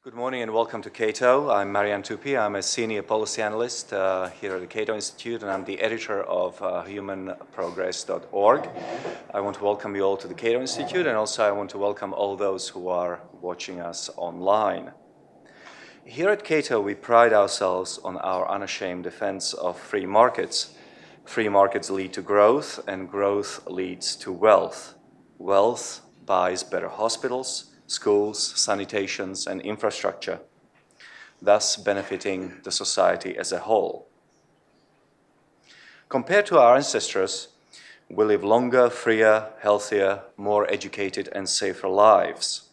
Good morning and welcome to Cato. I'm Marian Tupy. I'm a senior policy analyst here at the Cato Institute, and I'm the editor of humanprogress.org. I want to welcome you all to the Cato Institute, and also I want to welcome all those who are watching us online. Here at Cato, we pride ourselves on our unashamed defense of free markets. Free markets lead to growth, and growth leads to wealth. Wealth buys better hospitals, schools, sanitations, and infrastructure, thus benefiting the society as a whole. Compared to our ancestors, we live longer, freer, healthier, more educated, and safer lives.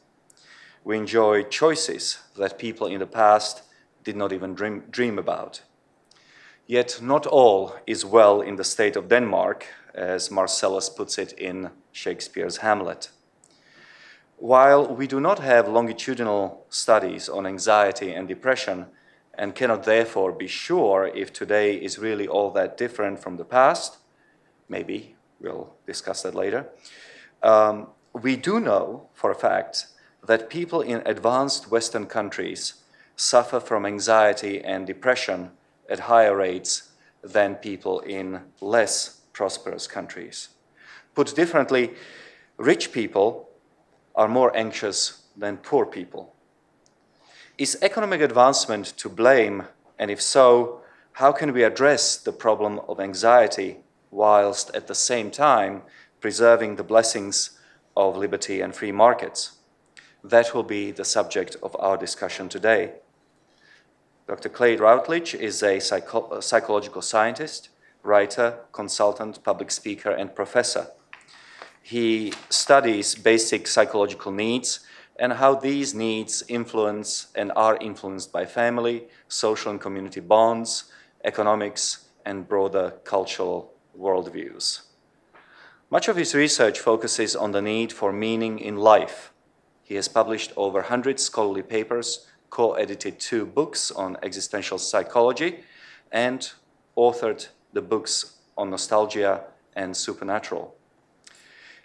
We enjoy choices that people in the past did not even dream about. Yet not all is well in the state of Denmark, as Marcellus puts it in Shakespeare's Hamlet. While we do not have longitudinal studies on anxiety and depression and cannot therefore be sure if today is really all that different from the past, maybe, we'll discuss that later, we do know for a fact that people in advanced Western countries suffer from anxiety and depression at higher rates than people in less prosperous countries. Put differently, rich people are more anxious than poor people. Is economic advancement to blame, and if so, how can we address the problem of anxiety whilst at the same time preserving the blessings of liberty and free markets? That will be the subject of our discussion today. Dr. Rutledge is a psychological scientist, writer, consultant, public speaker, and professor. He studies basic psychological needs and how these needs influence and are influenced by family, social and community bonds, economics, and broader cultural worldviews. Much of his research focuses on the need for meaning in life. He has published over 100 scholarly papers, co-edited 2 books on existential psychology, and authored the books on nostalgia and supernatural.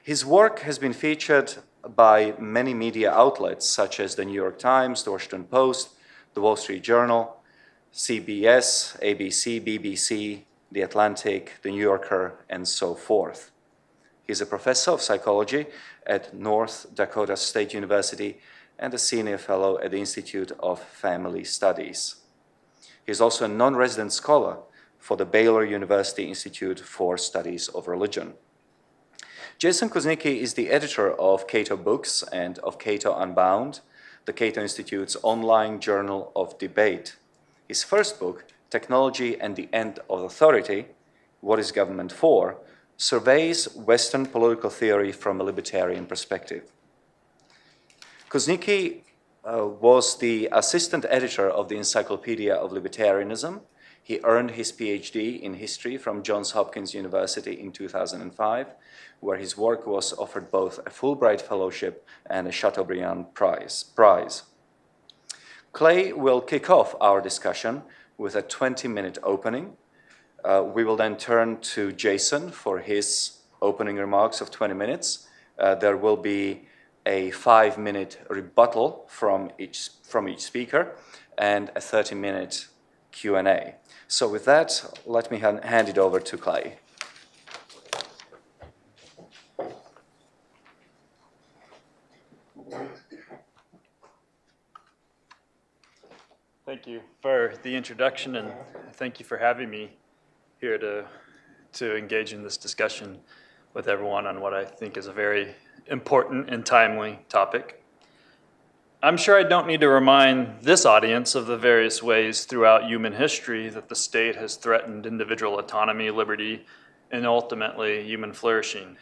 His work has been featured by many media outlets such as the New York Times, the Washington Post, the Wall Street Journal, CBS, ABC, BBC, The Atlantic, The New Yorker, and so forth. He's a professor of psychology at North Dakota State University and a senior fellow at the Institute of Family Studies. He's also a non-resident scholar for the Baylor University Institute for Studies of Religion. Jason Kuznicki is the editor of Cato Books and of Cato Unbound, the Cato Institute's online journal of debate. His first book, Technology and the End of Authority, What is Government For?, surveys Western political theory from a libertarian perspective. Kuznicki was the assistant editor of the Encyclopedia of Libertarianism. He earned his PhD in history from Johns Hopkins University in 2005, where his work was offered both a Fulbright Fellowship and a Chateaubriand Prize. Clay will kick off our discussion with a 20-minute opening. We will then turn to Jason for his opening remarks of 20 minutes. There will be a 5-minute rebuttal from each speaker and a 30-minute Q&A. So with that, let me hand it over to Clay. Thank you for the introduction, and thank you for having me here to engage in this discussion with everyone on what I think is a very important and timely topic. I'm sure I don't need to remind this audience of the various ways throughout human history that the state has threatened individual autonomy, liberty, and ultimately human flourishing.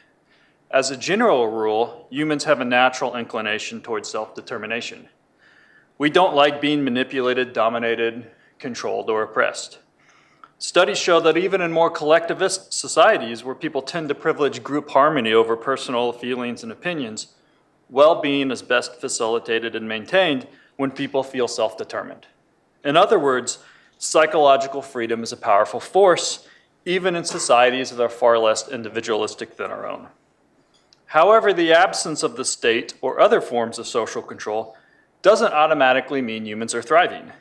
As a general rule, humans have a natural inclination towards self-determination. We don't like being manipulated, dominated, controlled, or oppressed. Studies show that even in more collectivist societies where people tend to privilege group harmony over personal feelings and opinions, well-being is best facilitated and maintained when people feel self-determined. In other words, psychological freedom is a powerful force, even in societies that are far less individualistic than our own. However, the absence of the state or other forms of social control doesn't automatically mean humans are thriving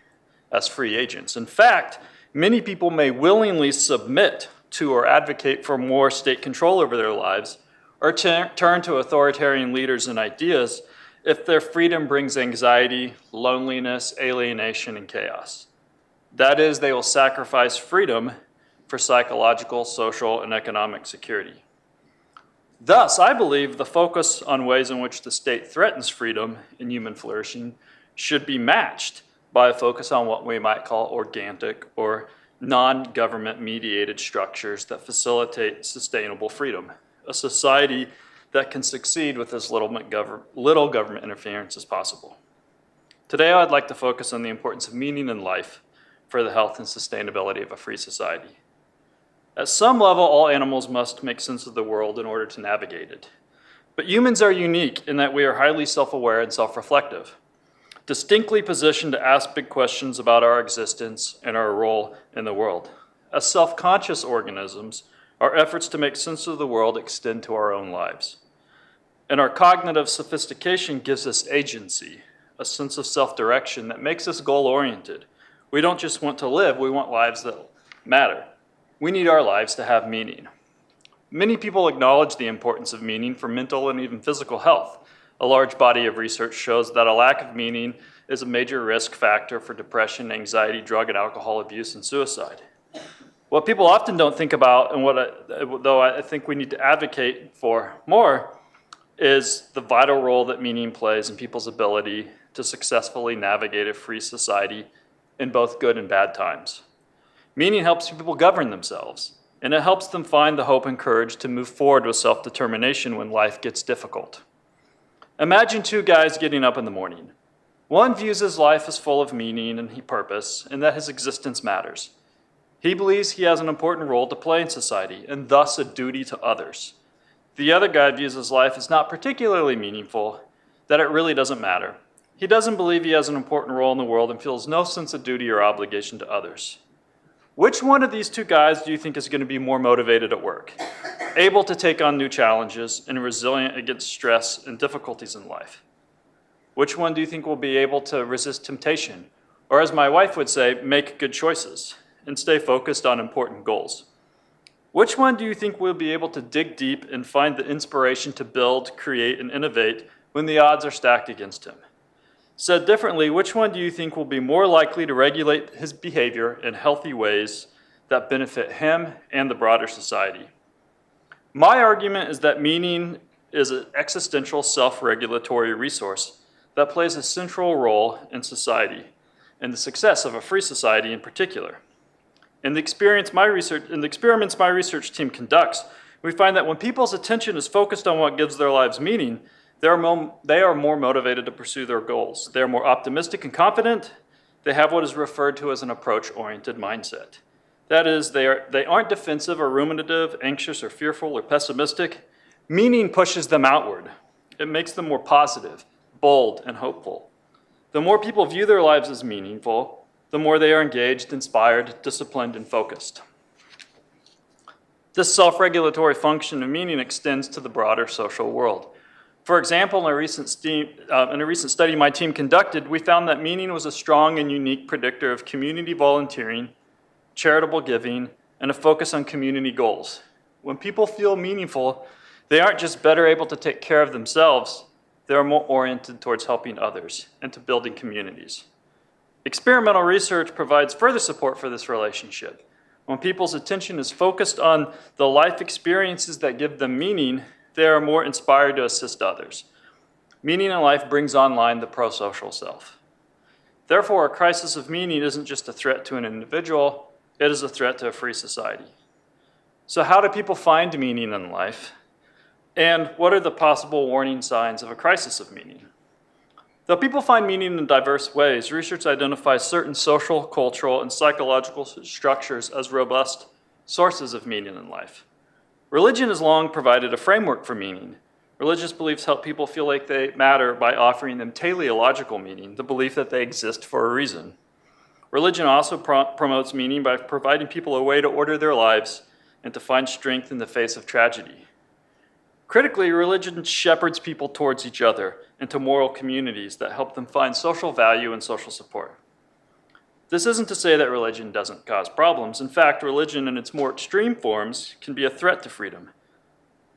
as free agents. In fact, many people may willingly submit to or advocate for more state control over their lives or turn to authoritarian leaders and ideas if their freedom brings anxiety, loneliness, alienation, and chaos. That is, they will sacrifice freedom for psychological, social, and economic security. Thus, I believe the focus on ways in which the state threatens freedom and human flourishing should be matched by a focus on what we might call organic or non-government mediated structures that facilitate sustainable freedom, a society that can succeed with as little government interference as possible. Today, I'd like to focus on the importance of meaning in life for the health and sustainability of a free society. At some level, all animals must make sense of the world in order to navigate it. But humans are unique in that we are highly self-aware and self-reflective, distinctly positioned to ask big questions about our existence and our role in the world. As self-conscious organisms, our efforts to make sense of the world extend to our own lives. And our cognitive sophistication gives us agency, a sense of self-direction that makes us goal-oriented. We don't just want to live, we want lives that matter. We need our lives to have meaning. Many people acknowledge the importance of meaning for mental and even physical health. A large body of research shows that a lack of meaning is a major risk factor for depression, anxiety, drug and alcohol abuse, and suicide. What people often don't think about, and though I think we need to advocate for more, is the vital role that meaning plays in people's ability to successfully navigate a free society in both good and bad times. Meaning helps people govern themselves, and it helps them find the hope and courage to move forward with self-determination when life gets difficult. Imagine two guys getting up in the morning. One views his life as full of meaning and purpose, and that his existence matters. He believes he has an important role to play in society, and thus a duty to others. The other guy views his life as not particularly meaningful, that it really doesn't matter. He doesn't believe he has an important role in the world and feels no sense of duty or obligation to others. Which one of these two guys do you think is going to be more motivated at work, able to take on new challenges, and resilient against stress and difficulties in life? Which one do you think will be able to resist temptation, or as my wife would say, make good choices, and stay focused on important goals? Which one do you think will be able to dig deep and find the inspiration to build, create, and innovate when the odds are stacked against him? Said differently, which one do you think will be more likely to regulate his behavior in healthy ways that benefit him and the broader society? My argument is that meaning is an existential self-regulatory resource that plays a central role in society and the success of a free society in particular. In the experiments my research team conducts, we find that when people's attention is focused on what gives their lives meaning, they are more motivated to pursue their goals. They are more optimistic and confident. They have what is referred to as an approach-oriented mindset. That is, they aren't defensive or ruminative, anxious or fearful or pessimistic. Meaning pushes them outward. It makes them more positive, bold, and hopeful. The more people view their lives as meaningful, the more they are engaged, inspired, disciplined, and focused. This self-regulatory function of meaning extends to the broader social world. For example, in a recent study my team conducted, we found that meaning was a strong and unique predictor of community volunteering, charitable giving, and a focus on community goals. When people feel meaningful, they aren't just better able to take care of themselves, they are more oriented towards helping others and to building communities. Experimental research provides further support for this relationship. When people's attention is focused on the life experiences that give them meaning, they are more inspired to assist others. Meaning in life brings online the pro-social self. Therefore, a crisis of meaning isn't just a threat to an individual, it is a threat to a free society. So how do people find meaning in life? And what are the possible warning signs of a crisis of meaning? Though people find meaning in diverse ways, research identifies certain social, cultural, and psychological structures as robust sources of meaning in life. Religion has long provided a framework for meaning. Religious beliefs help people feel like they matter by offering them teleological meaning, the belief that they exist for a reason. Religion also promotes meaning by providing people a way to order their lives and to find strength in the face of tragedy. Critically, religion shepherds people towards each other into moral communities that help them find social value and social support. This isn't to say that religion doesn't cause problems. In fact, religion in its more extreme forms can be a threat to freedom.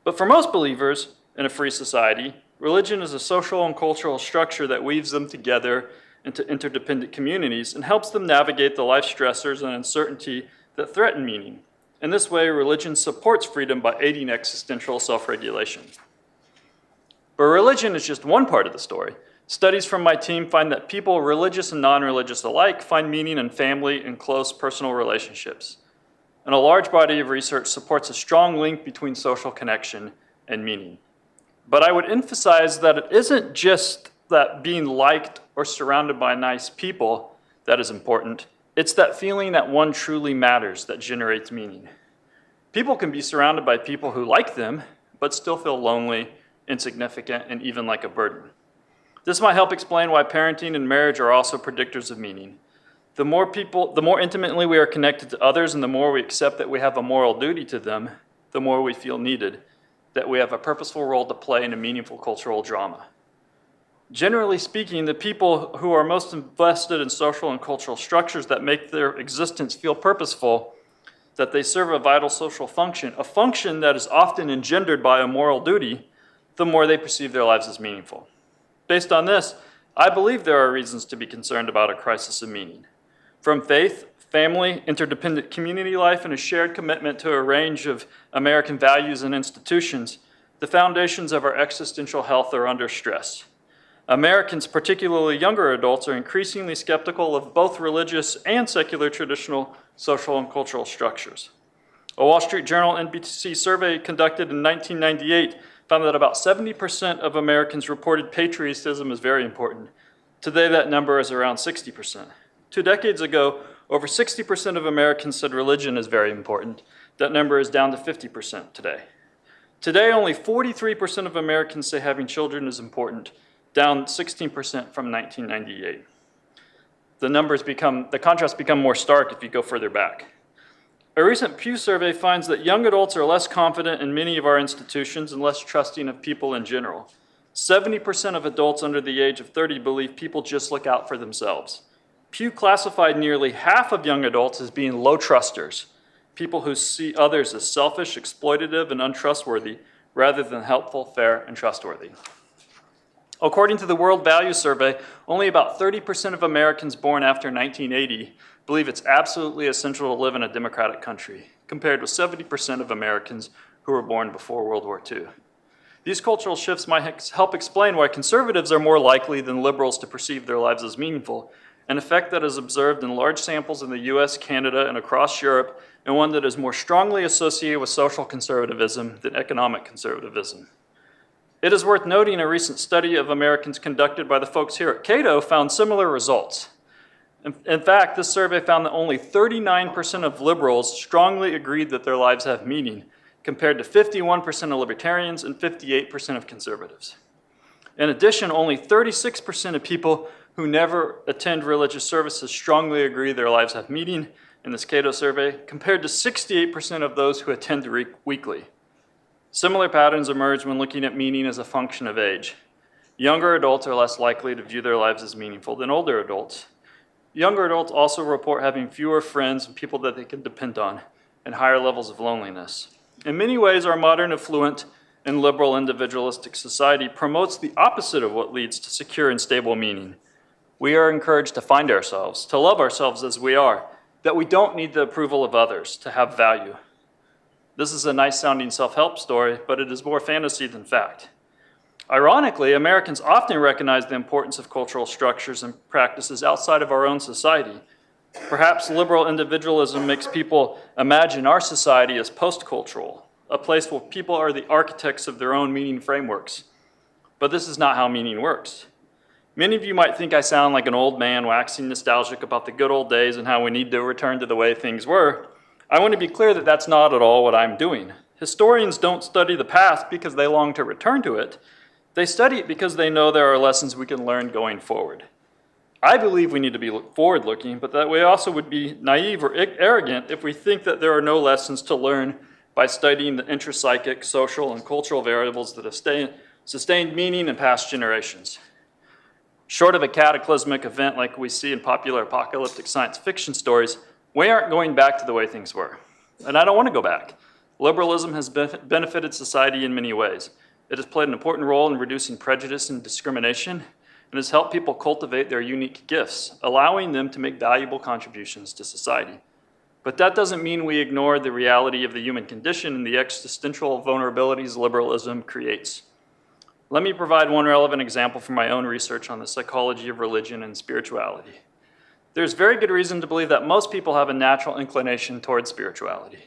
But for most believers in a free society, religion is a social and cultural structure that weaves them together into interdependent communities and helps them navigate the life stressors and uncertainty that threaten meaning. In this way, religion supports freedom by aiding existential self-regulation. But religion is just one part of the story. Studies from my team find that people, religious and non-religious alike, find meaning in family and close personal relationships. And a large body of research supports a strong link between social connection and meaning. But I would emphasize that it isn't just that being liked or surrounded by nice people that is important. It's that feeling that one truly matters that generates meaning. People can be surrounded by people who like them, but still feel lonely, insignificant, and even like a burden. This might help explain why parenting and marriage are also predictors of meaning. The more intimately we are connected to others and the more we accept that we have a moral duty to them, the more we feel needed, that we have a purposeful role to play in a meaningful cultural drama. Generally speaking, the people who are most invested in social and cultural structures that make their existence feel purposeful, that they serve a vital social function, a function that is often engendered by a moral duty, the more they perceive their lives as meaningful. Based on this, I believe there are reasons to be concerned about a crisis of meaning. From faith, family, interdependent community life, and a shared commitment to a range of American values and institutions, the foundations of our existential health are under stress. Americans, particularly younger adults, are increasingly skeptical of both religious and secular traditional social and cultural structures. A Wall Street Journal NBC survey conducted in 1998 found that about 70% of Americans reported patriotism as very important. Today, that number is around 60%. 2 decades ago, over 60% of Americans said religion is very important. That number is down to 50% today. Today, only 43% of Americans say having children is important, down 16% from 1998. The contrasts become more stark if you go further back. A recent Pew survey finds that young adults are less confident in many of our institutions and less trusting of people in general. 70% of adults under the age of 30 believe people just look out for themselves. Pew classified nearly half of young adults as being low trusters, people who see others as selfish, exploitative, and untrustworthy, rather than helpful, fair, and trustworthy. According to the World Values Survey, only about 30% of Americans born after 1980 believe it's absolutely essential to live in a democratic country, compared with 70% of Americans who were born before World War II. These cultural shifts might help explain why conservatives are more likely than liberals to perceive their lives as meaningful, an effect that is observed in large samples in the US, Canada, and across Europe, and one that is more strongly associated with social conservatism than economic conservatism. It is worth noting a recent study of Americans conducted by the folks here at Cato found similar results. In fact, this survey found that only 39% of liberals strongly agreed that their lives have meaning, compared to 51% of libertarians and 58% of conservatives. In addition, only 36% of people who never attend religious services strongly agree their lives have meaning in this Cato survey, compared to 68% of those who attend weekly. Similar patterns emerge when looking at meaning as a function of age. Younger adults are less likely to view their lives as meaningful than older adults. Younger adults also report having fewer friends and people that they can depend on, and higher levels of loneliness. In many ways, our modern affluent and liberal individualistic society promotes the opposite of what leads to secure and stable meaning. We are encouraged to find ourselves, to love ourselves as we are, that we don't need the approval of others to have value. This is a nice-sounding self-help story, but it is more fantasy than fact. Ironically, Americans often recognize the importance of cultural structures and practices outside of our own society. Perhaps liberal individualism makes people imagine our society as post-cultural, a place where people are the architects of their own meaning frameworks. But this is not how meaning works. Many of you might think I sound like an old man waxing nostalgic about the good old days and how we need to return to the way things were. I want to be clear that that's not at all what I'm doing. Historians don't study the past because they long to return to it. They study it because they know there are lessons we can learn going forward. I believe we need to be forward-looking, but that we also would be naive or arrogant if we think that there are no lessons to learn by studying the intrapsychic, social, and cultural variables that have sustained meaning in past generations. Short of a cataclysmic event like we see in popular apocalyptic science fiction stories, we aren't going back to the way things were. And I don't want to go back. Liberalism has benefited society in many ways. It has played an important role in reducing prejudice and discrimination, and has helped people cultivate their unique gifts, allowing them to make valuable contributions to society. But that doesn't mean we ignore the reality of the human condition and the existential vulnerabilities liberalism creates. Let me provide one relevant example from my own research on the psychology of religion and spirituality. There's very good reason to believe that most people have a natural inclination towards spirituality.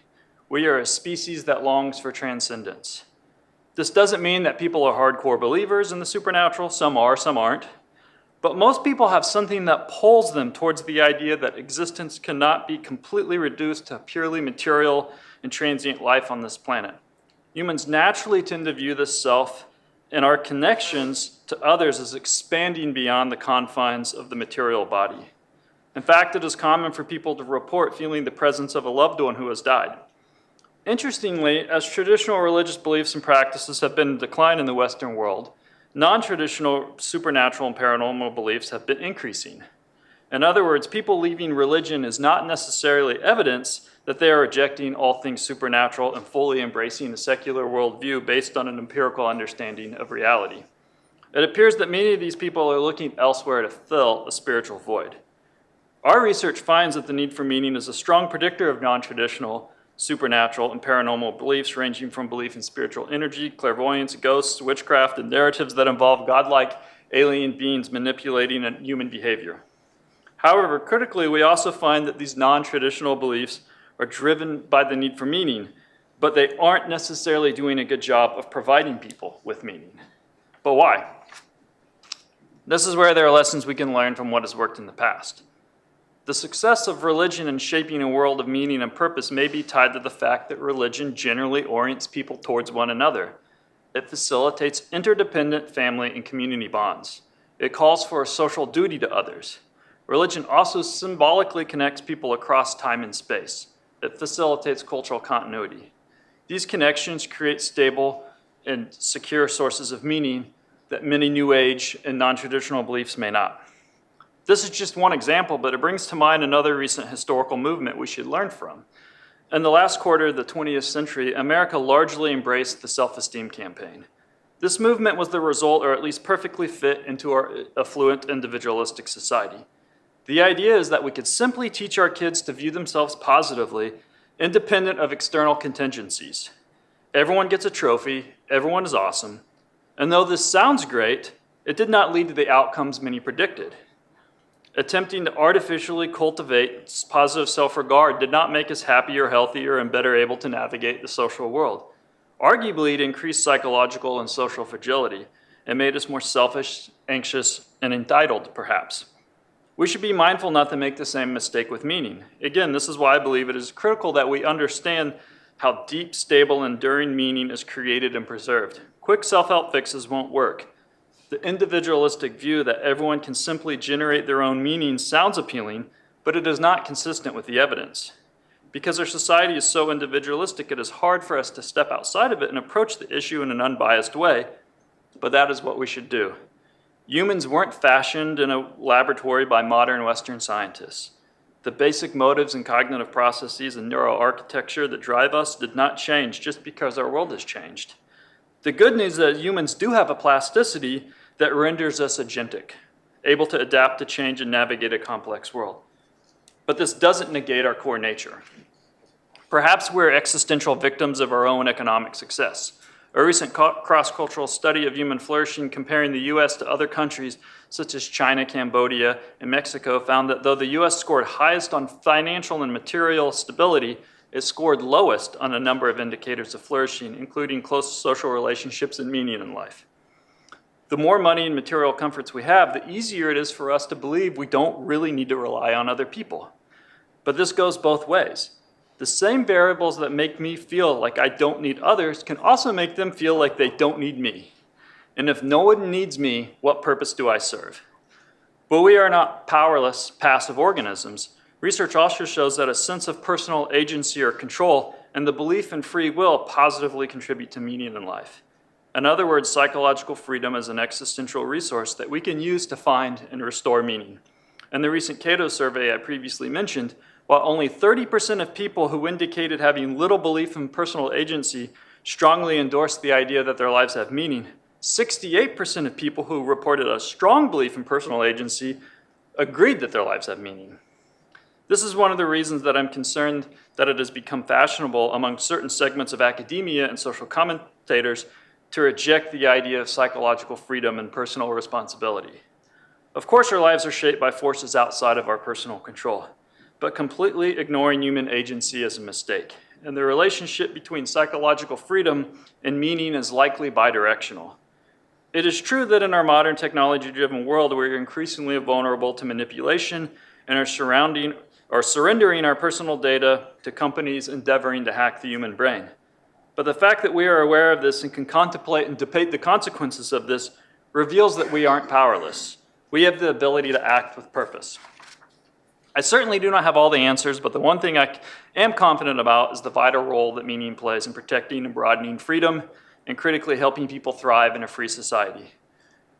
We are a species that longs for transcendence. This doesn't mean that people are hardcore believers in the supernatural. Some are, some aren't. But most people have something that pulls them towards the idea that existence cannot be completely reduced to purely material and transient life on this planet. Humans naturally tend to view the self and our connections to others as expanding beyond the confines of the material body. In fact, it is common for people to report feeling the presence of a loved one who has died. Interestingly, as traditional religious beliefs and practices have been in decline in the Western world, non-traditional supernatural and paranormal beliefs have been increasing. In other words, people leaving religion is not necessarily evidence that they are rejecting all things supernatural and fully embracing a secular worldview based on an empirical understanding of reality. It appears that many of these people are looking elsewhere to fill a spiritual void. Our research finds that the need for meaning is a strong predictor of non-traditional, supernatural, and paranormal beliefs, ranging from belief in spiritual energy, clairvoyance, ghosts, witchcraft, and narratives that involve godlike alien beings manipulating human behavior. However, critically, we also find that these non-traditional beliefs are driven by the need for meaning, but they aren't necessarily doing a good job of providing people with meaning. But why? This is where there are lessons we can learn from what has worked in the past. The success of religion in shaping a world of meaning and purpose may be tied to the fact that religion generally orients people towards one another. It facilitates interdependent family and community bonds. It calls for a social duty to others. Religion also symbolically connects people across time and space. It facilitates cultural continuity. These connections create stable and secure sources of meaning that many New Age and non-traditional beliefs may not. This is just one example, but it brings to mind another recent historical movement we should learn from. In the last quarter of the 20th century, America largely embraced the self-esteem campaign. This movement was the result, or at least perfectly fit, into our affluent individualistic society. The idea is that we could simply teach our kids to view themselves positively, independent of external contingencies. Everyone gets a trophy, everyone is awesome. And though this sounds great, it did not lead to the outcomes many predicted. Attempting to artificially cultivate positive self-regard did not make us happier, healthier, and better able to navigate the social world. Arguably, it increased psychological and social fragility. It made us more selfish, anxious, and entitled, perhaps. We should be mindful not to make the same mistake with meaning. Again, this is why I believe it is critical that we understand how deep, stable, enduring meaning is created and preserved. Quick self-help fixes won't work. The individualistic view that everyone can simply generate their own meaning sounds appealing, but it is not consistent with the evidence. Because our society is so individualistic, it is hard for us to step outside of it and approach the issue in an unbiased way, but that is what we should do. Humans weren't fashioned in a laboratory by modern Western scientists. The basic motives and cognitive processes and neuroarchitecture that drive us did not change just because our world has changed. The good news is that humans do have a plasticity that renders us agentic, able to adapt to change and navigate a complex world. But this doesn't negate our core nature. Perhaps we're existential victims of our own economic success. A recent cross-cultural study of human flourishing comparing the U.S. to other countries such as China, Cambodia, and Mexico found that though the U.S. scored highest on financial and material stability, it scored lowest on a number of indicators of flourishing, including close social relationships and meaning in life. The more money and material comforts we have, the easier it is for us to believe we don't really need to rely on other people. But this goes both ways. The same variables that make me feel like I don't need others can also make them feel like they don't need me. And if no one needs me, what purpose do I serve? But we are not powerless, passive organisms. Research also shows that a sense of personal agency or control and the belief in free will positively contribute to meaning in life. In other words, psychological freedom is an existential resource that we can use to find and restore meaning. In the recent Cato survey I previously mentioned, while only 30% of people who indicated having little belief in personal agency strongly endorsed the idea that their lives have meaning, 68% of people who reported a strong belief in personal agency agreed that their lives have meaning. This is one of the reasons that I'm concerned that it has become fashionable among certain segments of academia and social commentators to reject the idea of psychological freedom and personal responsibility. Of course, our lives are shaped by forces outside of our personal control, but completely ignoring human agency is a mistake, and the relationship between psychological freedom and meaning is likely bidirectional. It is true that in our modern technology-driven world, we're increasingly vulnerable to manipulation and are surrendering our personal data to companies endeavoring to hack the human brain. But the fact that we are aware of this and can contemplate and debate the consequences of this reveals that we aren't powerless. We have the ability to act with purpose. I certainly do not have all the answers, but the one thing I am confident about is the vital role that meaning plays in protecting and broadening freedom and critically helping people thrive in a free society.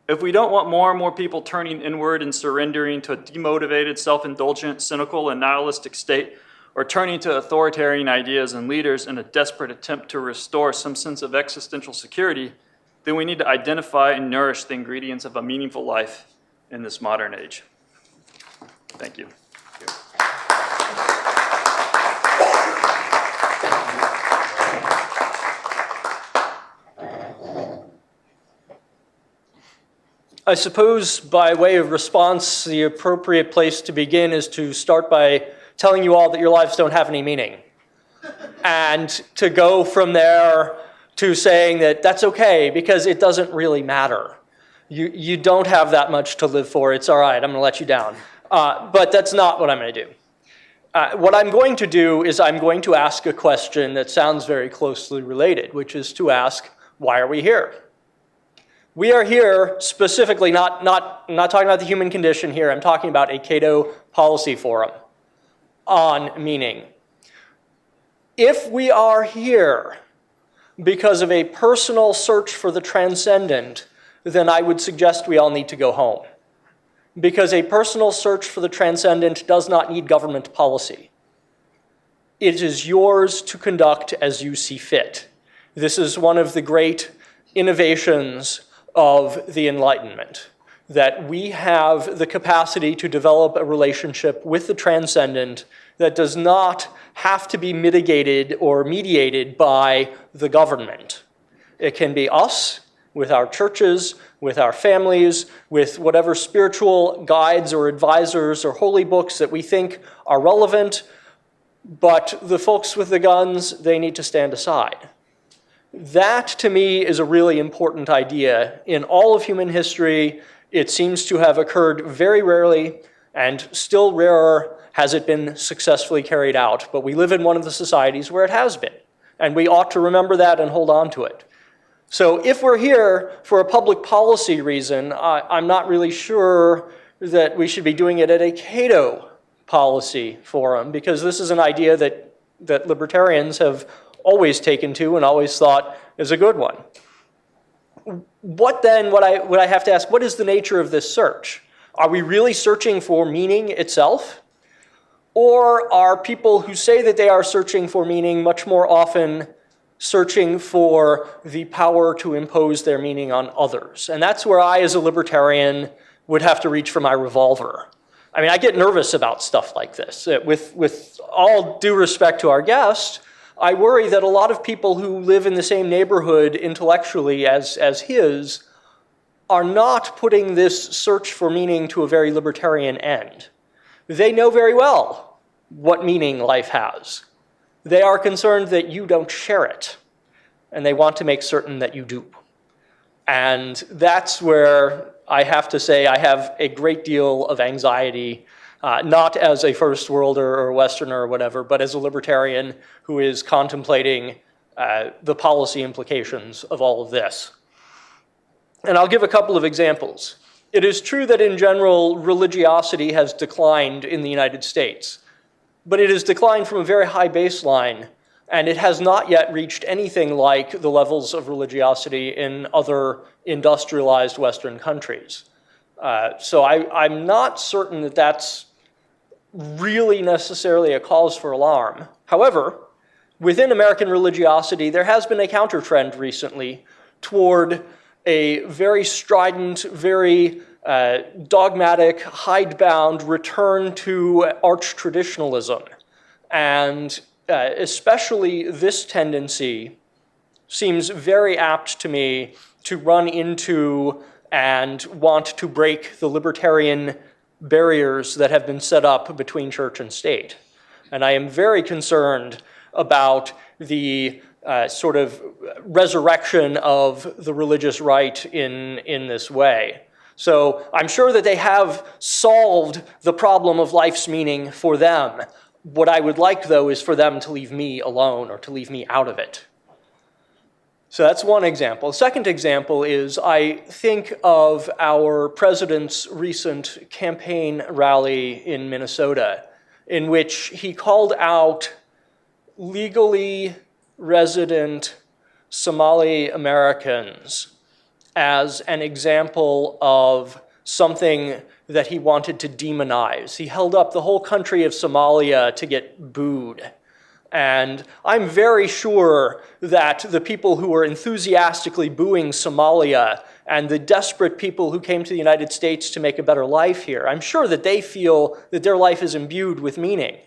If we don't want more and more people turning inward and surrendering to a demotivated, self-indulgent, cynical, and nihilistic state, or turning to authoritarian ideas and leaders in a desperate attempt to restore some sense of existential security, then we need to identify and nourish the ingredients of a meaningful life in this modern age. Thank you. I suppose by way of response, the appropriate place to begin is to start by telling you all that your lives don't have any meaning. And to go from there to saying that that's okay because it doesn't really matter. You don't have that much to live for. It's all right, I'm going to let you down. But that's not what I'm going to do. What I'm going to do is I'm going to ask a question that sounds very closely related, which is to ask, why are we here? We are here specifically, not talking about the human condition here, I'm talking about a Cato policy forum on meaning. If we are here because of a personal search for the transcendent, then I would suggest we all need to go home. Because a personal search for the transcendent does not need government policy. It is yours to conduct as you see fit. This is one of the great innovations of the Enlightenment, that we have the capacity to develop a relationship with the transcendent that does not have to be mitigated or mediated by the government. It can be us, with our churches, with our families, with whatever spiritual guides or advisors or holy books that we think are relevant, but the folks with the guns, they need to stand aside. That, to me, is a really important idea. In all of human history, it seems to have occurred very rarely, and still rarer has it been successfully carried out. But we live in one of the societies where it has been, and we ought to remember that and hold on to it. So if we're here for a public policy reason, I'm not really sure that we should be doing it at a Cato policy forum, because this is an idea that libertarians have always taken to and always thought is a good one. What I have to ask, what is the nature of this search? Are we really searching for meaning itself? Or are people who say that they are searching for meaning much more often searching for the power to impose their meaning on others? And that's where I, as a libertarian, would have to reach for my revolver. I mean, I get nervous about stuff like this. With all due respect to our guest, I worry that a lot of people who live in the same neighborhood intellectually as his are not putting this search for meaning to a very libertarian end. They know very well what meaning life has. They are concerned that you don't share it, and they want to make certain that you do. And that's where I have to say I have a great deal of anxiety, not as a first worlder or Westerner or whatever, but as a libertarian who is contemplating the policy implications of all of this. And I'll give a couple of examples. It is true that in general, religiosity has declined in the United States, but it has declined from a very high baseline And it has not yet reached anything like the levels of religiosity in other industrialized Western countries. So I'm not certain that that's really necessarily a cause for alarm. However, within American religiosity, there has been a counter-trend recently toward a very strident, very dogmatic, hidebound return to arch-traditionalism. And especially this tendency seems very apt to me to run into and want to break the libertarian barriers that have been set up between church and state. And I am very concerned about the sort of resurrection of the religious right in this way. So I'm sure that they have solved the problem of life's meaning for them. What I would like, though, is for them to leave me alone or to leave me out of it. So that's one example. The second example is I think of our president's recent campaign rally in Minnesota, in which he called out legally resident Somali Americans as an example of something that he wanted to demonize. He held up the whole country of Somalia to get booed. And I'm very sure that the people who were enthusiastically booing Somalia and the desperate people who came to the United States to make a better life here, I'm sure that they feel that their life is imbued with meaning.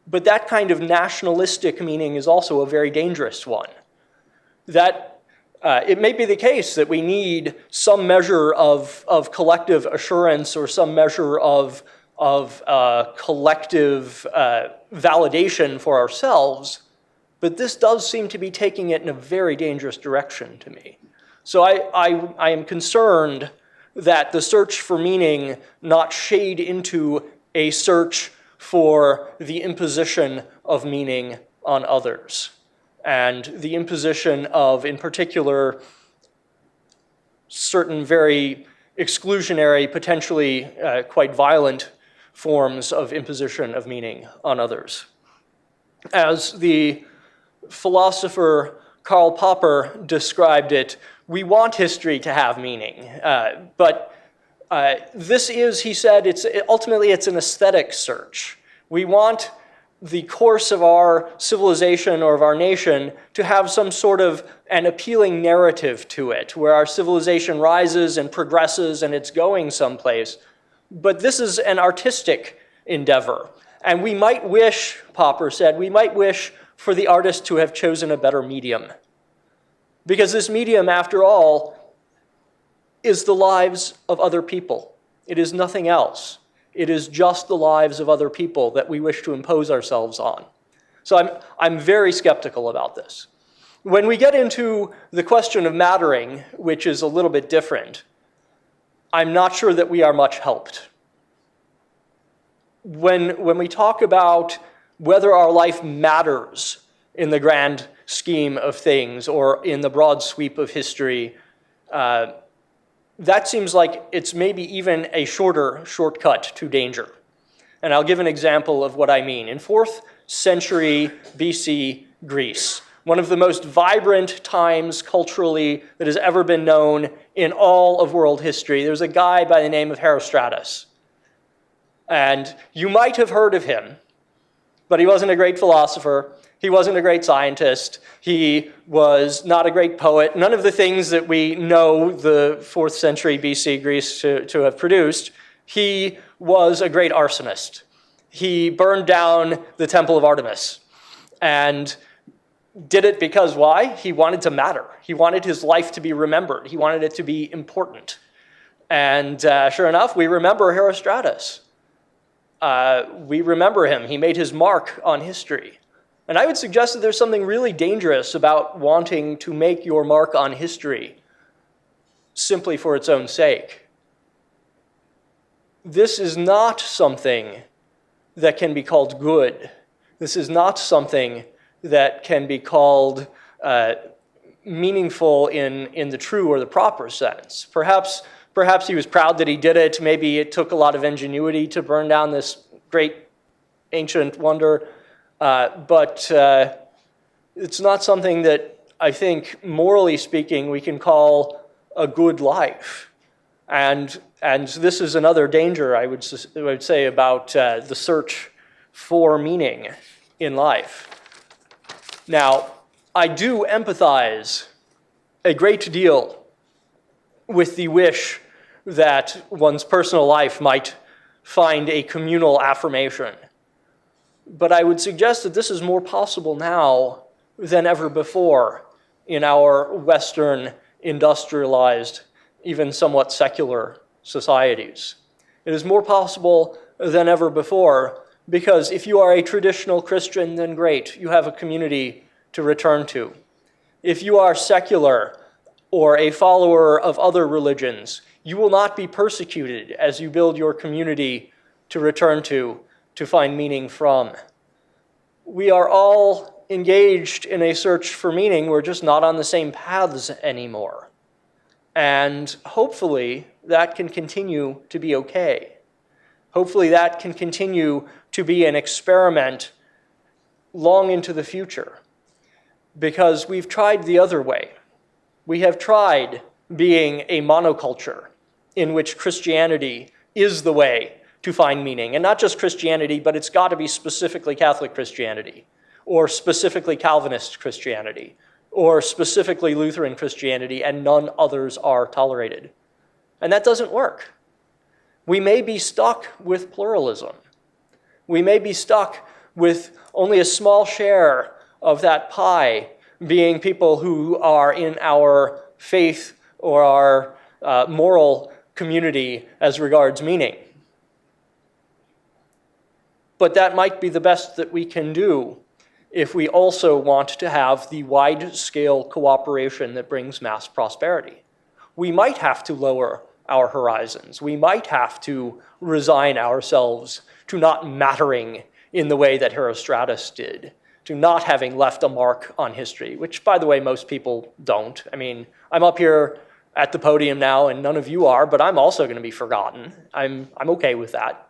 But that kind of nationalistic meaning is also a very dangerous one. That it may be the case that we need some measure of collective assurance or some measure of collective validation for ourselves, but this does seem to be taking it in a very dangerous direction to me. So I am concerned that the search for meaning not shade into a search for the imposition of meaning on others, and the imposition of, in particular, certain very exclusionary, potentially quite violent forms of imposition of meaning on others. As the philosopher Karl Popper described it, we want history to have meaning, but this is, he said, ultimately it's an aesthetic search. We want the course of our civilization or of our nation to have some sort of an appealing narrative to it, where our civilization rises and progresses and it's going someplace. But this is an artistic endeavor. And we might wish, Popper said, we might wish for the artist to have chosen a better medium. Because this medium, after all, is the lives of other people. It is nothing else. It is just the lives of other people that we wish to impose ourselves on. So I'm very skeptical about this. When we get into the question of mattering, which is a little bit different, I'm not sure that we are much helped. When we talk about whether our life matters in the grand scheme of things or in the broad sweep of history, that seems like it's maybe even a shortcut to danger. And I'll give an example of what I mean. In 4th century BC Greece, one of the most vibrant times culturally that has ever been known in all of world history, there's a guy by the name of Herostratus. And you might have heard of him, but he wasn't a great philosopher. He wasn't a great scientist. He was not a great poet. None of the things that we know the 4th century BC Greece to have produced. He was a great arsonist. He burned down the Temple of Artemis and did it because why? He wanted to matter. He wanted his life to be remembered. He wanted it to be important. And sure enough, we remember Herostratus. We remember him. He made his mark on history. And I would suggest that there's something really dangerous about wanting to make your mark on history simply for its own sake. This is not something that can be called good. This is not something that can be called meaningful in the true or the proper sense. Perhaps he was proud that he did it. Maybe it took a lot of ingenuity to burn down this great ancient wonder. But It's not something that I think, morally speaking, we can call a good life. And this is another danger, I would say, about the search for meaning in life. Now, I do empathize a great deal with the wish that one's personal life might find a communal affirmation. But I would suggest that this is more possible now than ever before in our Western, industrialized, even somewhat secular societies. It is more possible than ever before because if you are a traditional Christian, then great, you have a community to return to. If you are secular or a follower of other religions, you will not be persecuted as you build your community to return to find meaning from. We are all engaged in a search for meaning. We're just not on the same paths anymore. And hopefully that can continue to be okay. Hopefully that can continue to be an experiment long into the future. Because we've tried the other way. We have tried being a monoculture in which Christianity is the way to find meaning. And not just Christianity, but it's got to be specifically Catholic Christianity, or specifically Calvinist Christianity, or specifically Lutheran Christianity, and none others are tolerated. And that doesn't work. We may be stuck with pluralism. We may be stuck with only a small share of that pie being people who are in our faith or our moral community as regards meaning. But that might be the best that we can do if we also want to have the wide-scale cooperation that brings mass prosperity. We might have to lower our horizons. We might have to resign ourselves to not mattering in the way that Herostratus did, to not having left a mark on history, which, by the way, most people don't. I mean, I'm up here at the podium now, and none of you are, but I'm also going to be forgotten. I'm okay with that.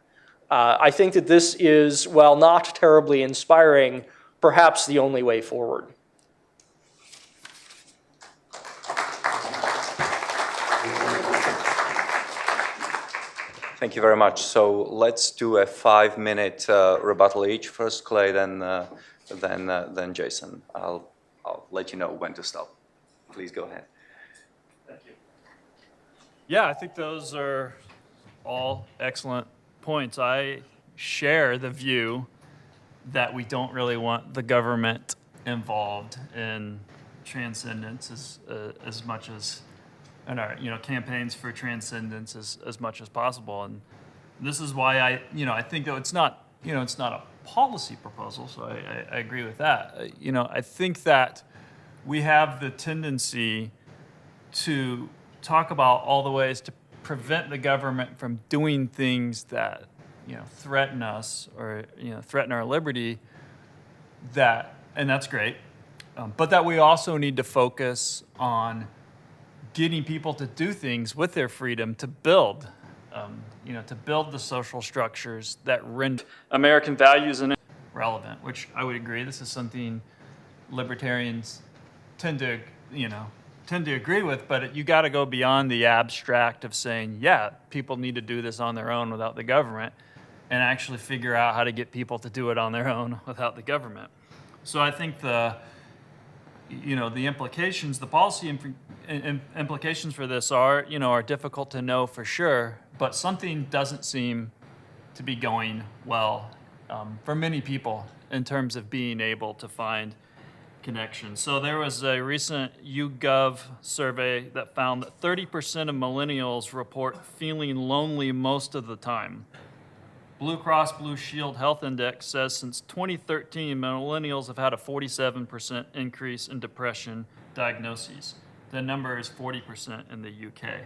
I think that this is, while not terribly inspiring, perhaps the only way forward. Thank you very much. So let's do a 5-minute rebuttal each. First Clay, then Jason. I'll let you know when to stop. Please go ahead. Thank you. Yeah, I think those are all excellent points. I share the view that we don't really want the government involved in transcendence as much as, and our campaigns for transcendence as much as possible. And this is why I think that it's not a policy proposal, so I agree with that. I think that we have the tendency to talk about all the ways to prevent the government from doing things that threaten us or threaten our liberty. And that's great, but that we also need to focus on getting people to do things with their freedom to build, to build the social structures that render American values and relevant. Which I would agree. This is something libertarians tend to agree with, but you got to go beyond the abstract of saying, yeah, people need to do this on their own without the government, and actually figure out how to get people to do it on their own without the government. So I think the implications, the policy implications for this are difficult to know for sure, but something doesn't seem to be going well for many people in terms of being able to find connection. So there was a recent YouGov survey that found that 30% of millennials report feeling lonely most of the time. Blue Cross Blue Shield Health Index says since 2013, millennials have had a 47% increase in depression diagnoses. The number is 40% in the UK.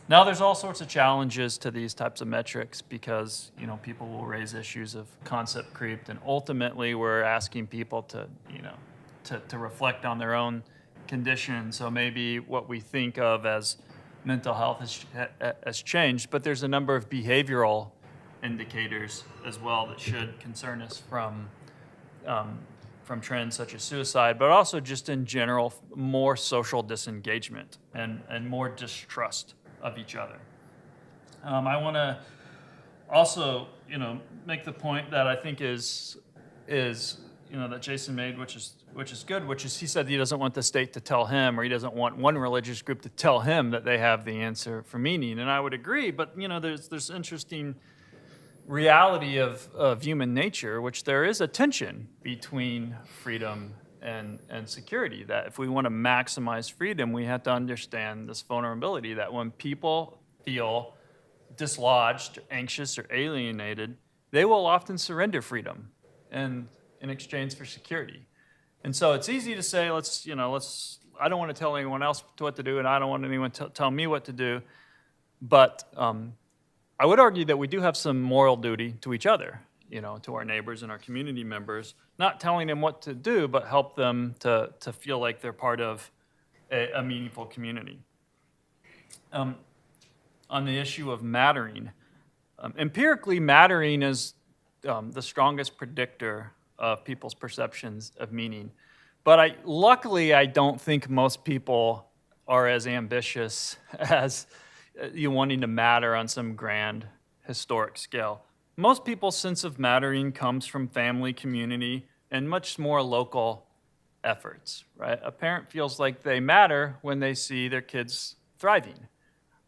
Now, there's all sorts of challenges to these types of metrics because, people will raise issues of concept creep, and ultimately we're asking people to reflect on their own condition. So maybe what we think of as mental health has changed, but there's a number of behavioral indicators as well that should concern us from from trends such as suicide, but also just in general, more social disengagement and more distrust of each other. I want to also, make the point that I think is that Jason made, which is good, which is he said he doesn't want the state to tell him, or he doesn't want one religious group to tell him that they have the answer for meaning. And I would agree, but there's interesting reality of human nature, which there is a tension between freedom and security. That if we want to maximize freedom, we have to understand this vulnerability that when people feel dislodged, anxious, or alienated, they will often surrender freedom in exchange for security. And so it's easy to say, I don't want to tell anyone else what to do, and I don't want anyone to tell me what to do. But I would argue that we do have some moral duty to each other, to our neighbors and our community members, not telling them what to do, but help them to feel like they're part of a meaningful community. On the issue of mattering, empirically, mattering is the strongest predictor of people's perceptions of meaning. But luckily, I don't think most people are as ambitious as you wanting to matter on some grand historic scale. Most people's sense of mattering comes from family, community, and much more local efforts, right? A parent feels like they matter when they see their kids thriving,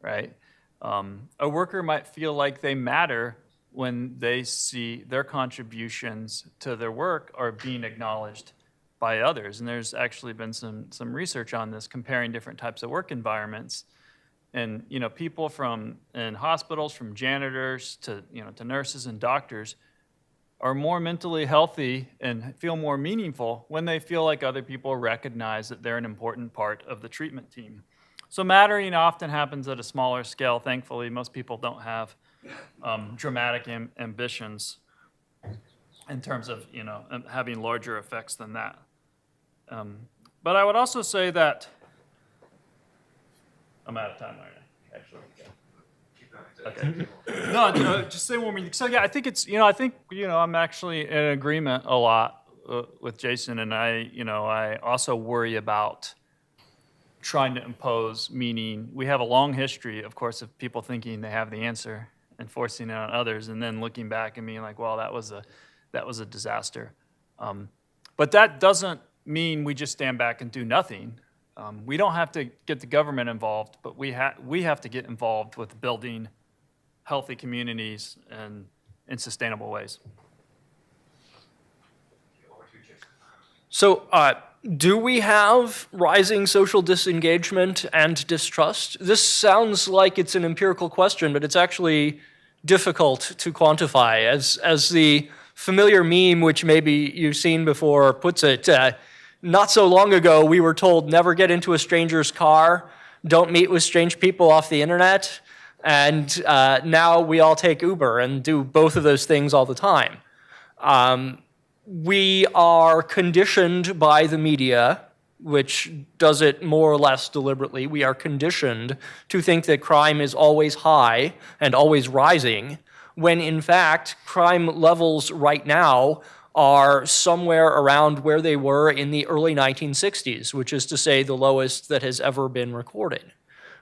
right? A worker might feel like they matter when they see their contributions to their work are being acknowledged by others. And there's actually been some research on this, comparing different types of work environments. And people in hospitals, from janitors to nurses and doctors, are more mentally healthy and feel more meaningful when they feel like other people recognize that they're an important part of the treatment team. So mattering often happens at a smaller scale. Thankfully, most people don't have dramatic ambitions in terms of having larger effects than that. But I would also say that I'm out of time already, actually. Okay. No, just say one more thing. So yeah, I think I'm actually in agreement a lot with Jason, and I also worry about trying to impose meaning. We have a long history, of course, of people thinking they have the answer and forcing it on others, and then looking back and being like, well, that was a disaster. But that doesn't mean we just stand back and do nothing. We don't have to get the government involved, but we have to get involved with building healthy communities and in sustainable ways. So, do we have rising social disengagement and distrust? This sounds like it's an empirical question, but it's actually difficult to quantify. As the familiar meme, which maybe you've seen before, puts it, not so long ago we were told never get into a stranger's car, don't meet with strange people off the internet, and now we all take Uber and do both of those things all the time. We are conditioned by the media, which does it more or less deliberately. We are conditioned to think that crime is always high and always rising, when in fact crime levels right now are somewhere around where they were in the early 1960s, which is to say the lowest that has ever been recorded.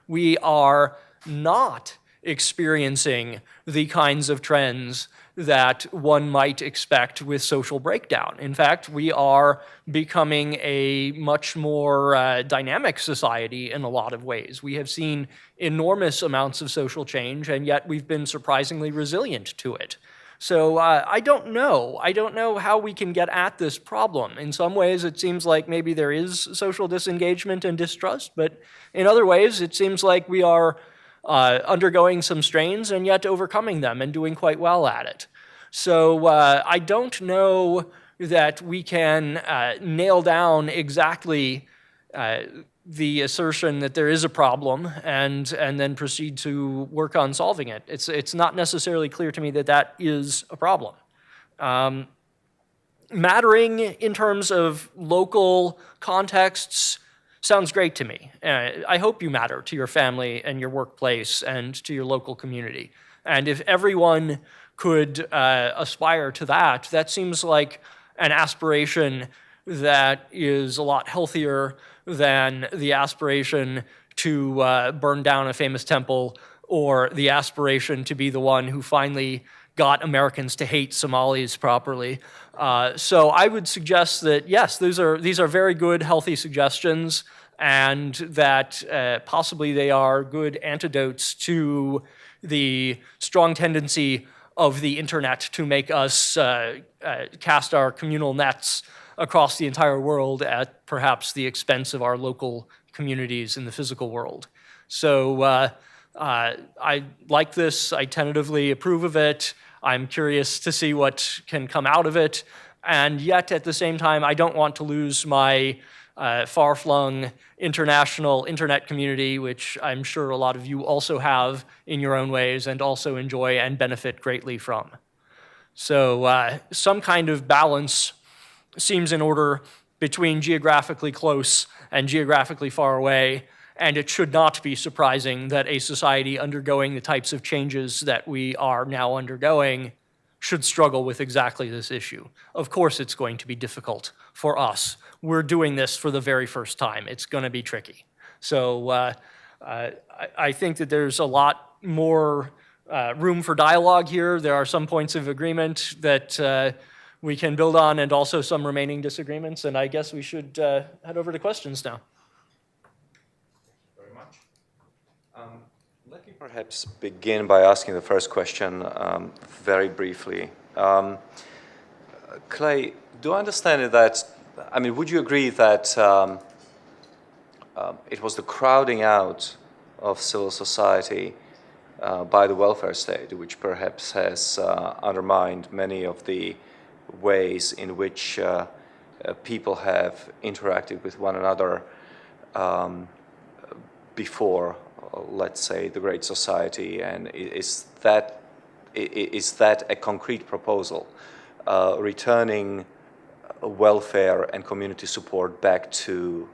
We are not experiencing the kinds of trends that one might expect with social breakdown. In fact, we are becoming a much more dynamic society in a lot of ways. We have seen enormous amounts of social change, and yet we've been surprisingly resilient to it. So I don't know. I don't know how we can get at this problem. In some ways, it seems like maybe there is social disengagement and distrust, but in other ways, it seems like we are undergoing some strains and yet overcoming them and doing quite well at it. So I don't know that we can nail down exactly the assertion that there is a problem and then proceed to work on solving it. It's not necessarily clear to me that that is a problem. Mattering in terms of local contexts sounds great to me. I hope you matter to your family and your workplace and to your local community. And if everyone could aspire to that, that seems like an aspiration that is a lot healthier than the aspiration to burn down a famous temple or the aspiration to be the one who finally got Americans to hate Somalis properly. So I would suggest that, yes, these are very good, healthy suggestions, and that possibly they are good antidotes to the strong tendency of the internet to make us cast our communal nets across the entire world at perhaps the expense of our local communities in the physical world. So I like this. I tentatively approve of it. I'm curious to see what can come out of it. And yet, at the same time, I don't want to lose my far-flung international internet community, which I'm sure a lot of you also have in your own ways and also enjoy and benefit greatly from. So some kind of balance seems in order between geographically close and geographically far away, and it should not be surprising that a society undergoing the types of changes that we are now undergoing should struggle with exactly this issue. Of course it's going to be difficult for us. We're doing this for the very first time. It's going to be tricky. So I think that there's a lot more room for dialogue here. There are some points of agreement that we can build on and also some remaining disagreements, and I guess we should head over to questions now. Very much. Let me perhaps begin by asking the first question very briefly. Clay, do I understand that, I mean, would you agree that it was the crowding out of civil society by the welfare state, which perhaps has undermined many of the ways in which people have interacted with one another before, let's say, the Great Society? And is that a concrete proposal, returning welfare and community support back to,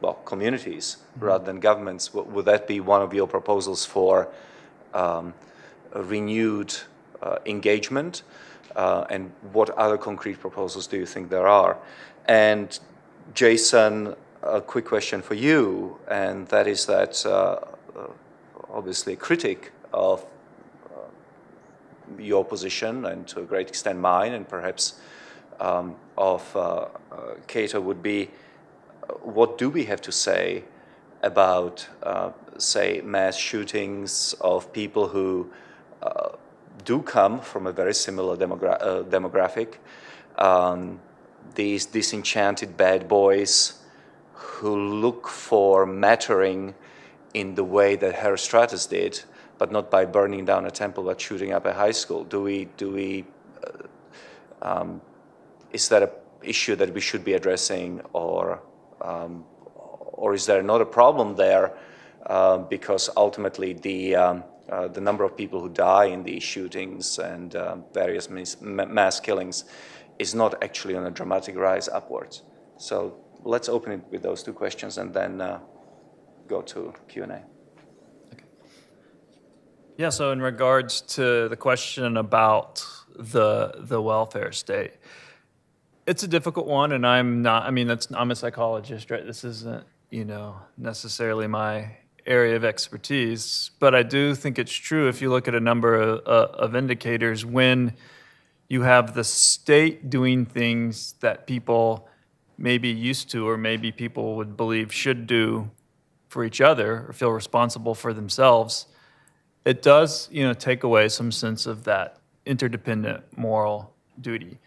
well, communities rather than governments? Would that be one of your proposals for a renewed engagement? And what other concrete proposals do you think there are? And Jason, a quick question for you, and that is that obviously a critic of your position, and to a great extent mine, and perhaps of Cato, would be, what do we have to say about, say, mass shootings of people who do come from a very similar demographic, these disenchanted bad boys who look for mattering in the way that Herostratus did, but not by burning down a temple, but shooting up a high school? Is that an issue that we should be addressing, or is there not a problem there because ultimately the number of people who die in these shootings and various mass killings is not actually on a dramatic rise upwards? So let's open it with those two questions and then go to Q&A. Okay. Yeah, so in regards to the question about the welfare state, it's a difficult one, and I'm a psychologist, right? This isn't, necessarily my area of expertise, but I do think it's true if you look at a number of indicators. When you have the state doing things that people may be used to, or maybe people would believe should do for each other or feel responsible for themselves, it does, take away some sense of that interdependent moral duty.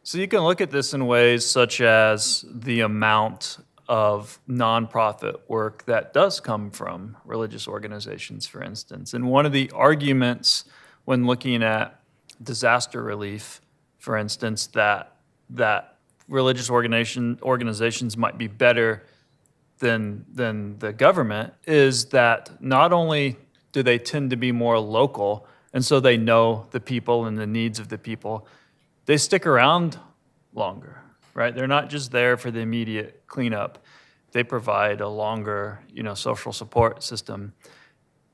So you can look at this in ways such as the amount of nonprofit work that does come from religious organizations, for instance. And one of the arguments when looking at disaster relief, for instance, that religious organizations might be better than the government, is that not only do they tend to be more local, and so they know the people and the needs of the people, they stick around longer, right? They're not just there for the immediate cleanup. They provide a longer, social support system.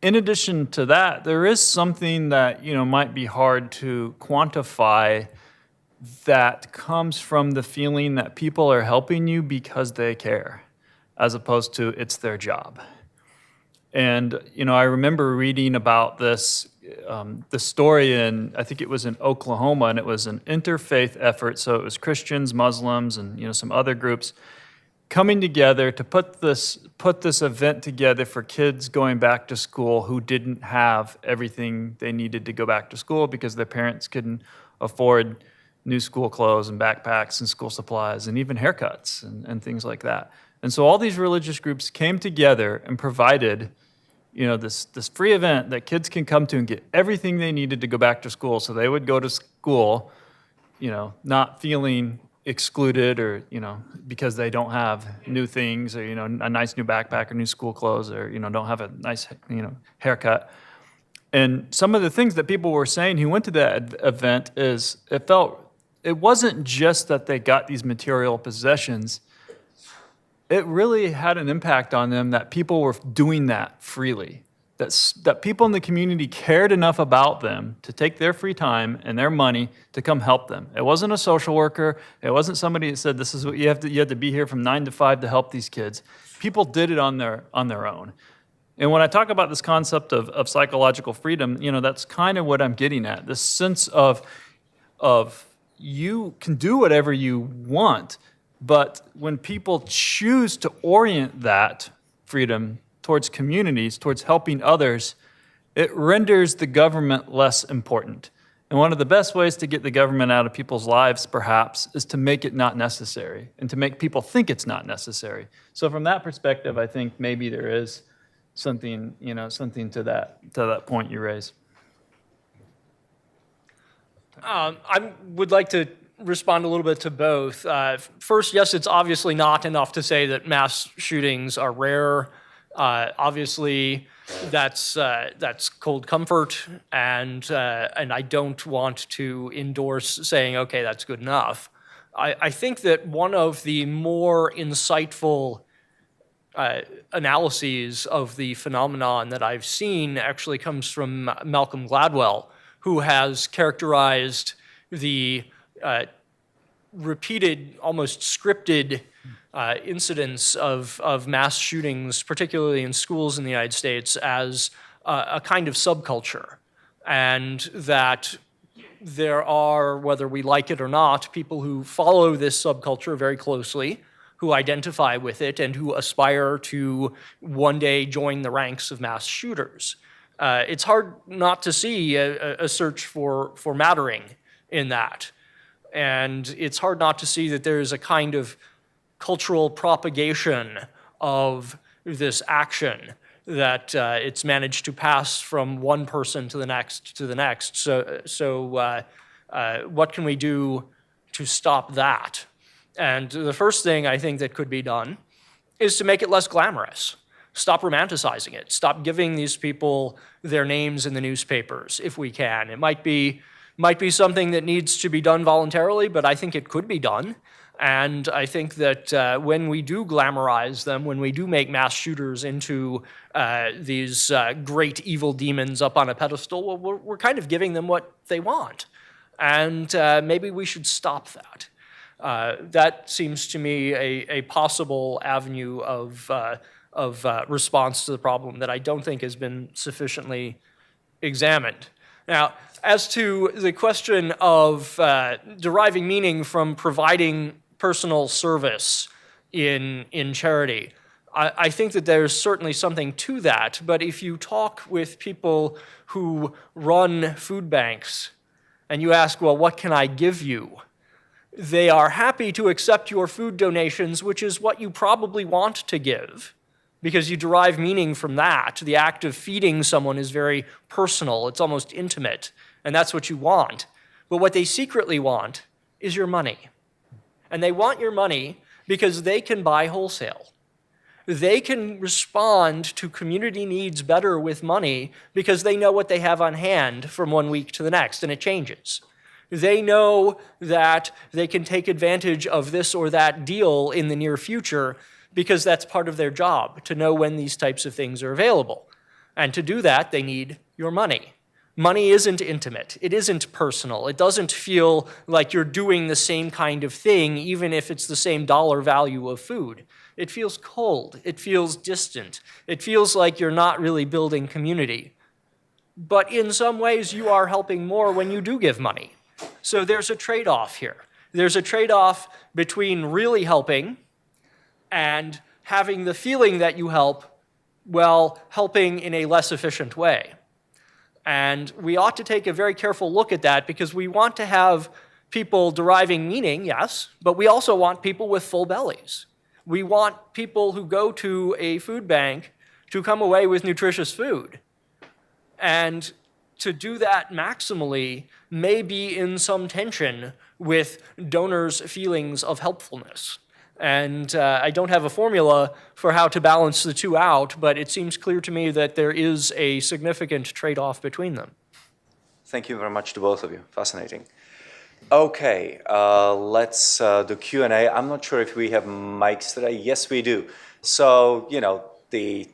In addition to that, there is something that, might be hard to quantify, that comes from the feeling that people are helping you because they care, as opposed to it's their job. And, I remember reading about this, the story I think it was in Oklahoma, and it was an interfaith effort. So it was Christians, Muslims, and, some other groups coming together to put this event together for kids going back to school who didn't have everything they needed to go back to school because their parents couldn't afford new school clothes and backpacks and school supplies and even haircuts and things like that. And so all these religious groups came together and provided this free event that kids can come to and get everything they needed to go back to school. So they would go to school, not feeling excluded or, because they don't have new things or, a nice new backpack or new school clothes or, don't have a nice, haircut. And some of the things that people were saying who went to that event is it wasn't just that they got these material possessions. It really had an impact on them that people were doing that freely, that people in the community cared enough about them to take their free time and their money to come help them. It wasn't a social worker. It wasn't somebody that said, this is what you have to be here from 9 to 5 to help these kids. People did it on their own. And when I talk about this concept of psychological freedom, that's kind of what I'm getting at, this sense of you can do whatever you want, but when people choose to orient that freedom towards communities, towards helping others, it renders the government less important. And one of the best ways to get the government out of people's lives, perhaps, is to make it not necessary and to make people think it's not necessary. So from that perspective, I think maybe there is something to that point you raise. I would like to respond a little bit to both. First, yes, it's obviously not enough to say that mass shootings are rare. Obviously, that's cold comfort, and I don't want to endorse saying, okay, that's good enough. I think that one of the more insightful analyses of the phenomenon that I've seen actually comes from Malcolm Gladwell, who has characterized the repeated, almost scripted incidents of mass shootings, particularly in schools in the United States, as a kind of subculture, and that there are, whether we like it or not, people who follow this subculture very closely, who identify with it, and who aspire to one day join the ranks of mass shooters. It's hard not to see a search for mattering in that. And it's hard not to see that there is a kind of cultural propagation of this action, that it's managed to pass from one person to the next to the next. So what can we do to stop that? And the first thing I think that could be done is to make it less glamorous. Stop romanticizing it. Stop giving these people their names in the newspapers if we can. It might be something that needs to be done voluntarily, but I think it could be done. And I think that when we do glamorize them, when we do make mass shooters into these great evil demons up on a pedestal, well, we're kind of giving them what they want. And maybe we should stop that. That seems to me a possible avenue of response to the problem that I don't think has been sufficiently examined. Now, as to the question of deriving meaning from providing personal service in charity, I think that there's certainly something to that, but if you talk with people who run food banks and you ask, well, what can I give you? They are happy to accept your food donations, which is what you probably want to give, because you derive meaning from that. The act of feeding someone is very personal, it's almost intimate, and that's what you want. But what they secretly want is your money. And they want your money because they can buy wholesale. They can respond to community needs better with money because they know what they have on hand from one week to the next, and it changes. They know that they can take advantage of this or that deal in the near future because that's part of their job, to know when these types of things are available. And to do that, they need your money. Money isn't intimate. It isn't personal. It doesn't feel like you're doing the same kind of thing, even if it's the same dollar value of food. It feels cold. It feels distant. It feels like you're not really building community. But in some ways, you are helping more when you do give money. So there's a trade-off here. There's a trade-off between really helping and having the feeling that you help while helping in a less efficient way. And we ought to take a very careful look at that, because we want to have people deriving meaning, yes, but we also want people with full bellies. We want people who go to a food bank to come away with nutritious food. And to do that maximally may be in some tension with donors' feelings of helpfulness. And I don't have a formula for how to balance the two out, but it seems clear to me that there is a significant trade-off between them. Thank you very much to both of you. Fascinating. Okay, let's do Q&A. I'm not sure if we have mics today. Yes, we do. So, the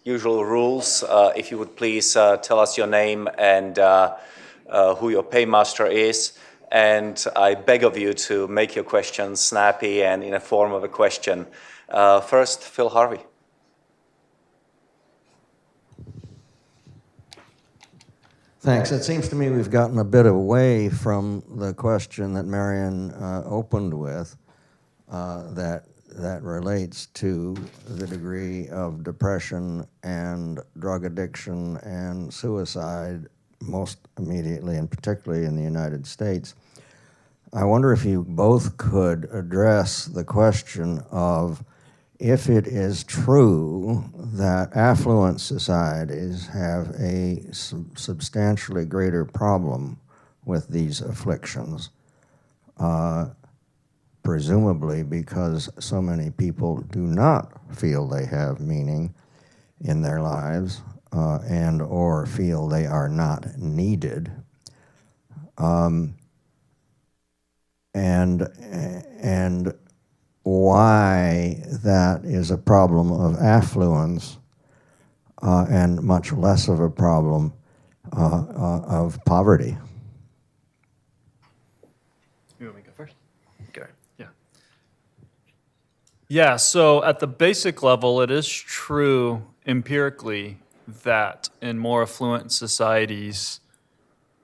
usual rules. If you would please tell us your name and who your paymaster is. And I beg of you to make your questions snappy and in a form of a question. First, Phil Harvey. Thanks. It seems to me we've gotten a bit away from the question that Marian opened with that relates to the degree of depression and drug addiction and suicide most immediately and particularly in the United States. I wonder if you both could address the question of if it is true that affluent societies have a substantially greater problem with these afflictions, presumably because so many people do not feel they have meaning in their lives, and or feel they are not needed, and why that is a problem of affluence and much less of a problem of poverty. You want me to go first? Okay. Yeah. Yeah, so at the basic level, it is true empirically that in more affluent societies,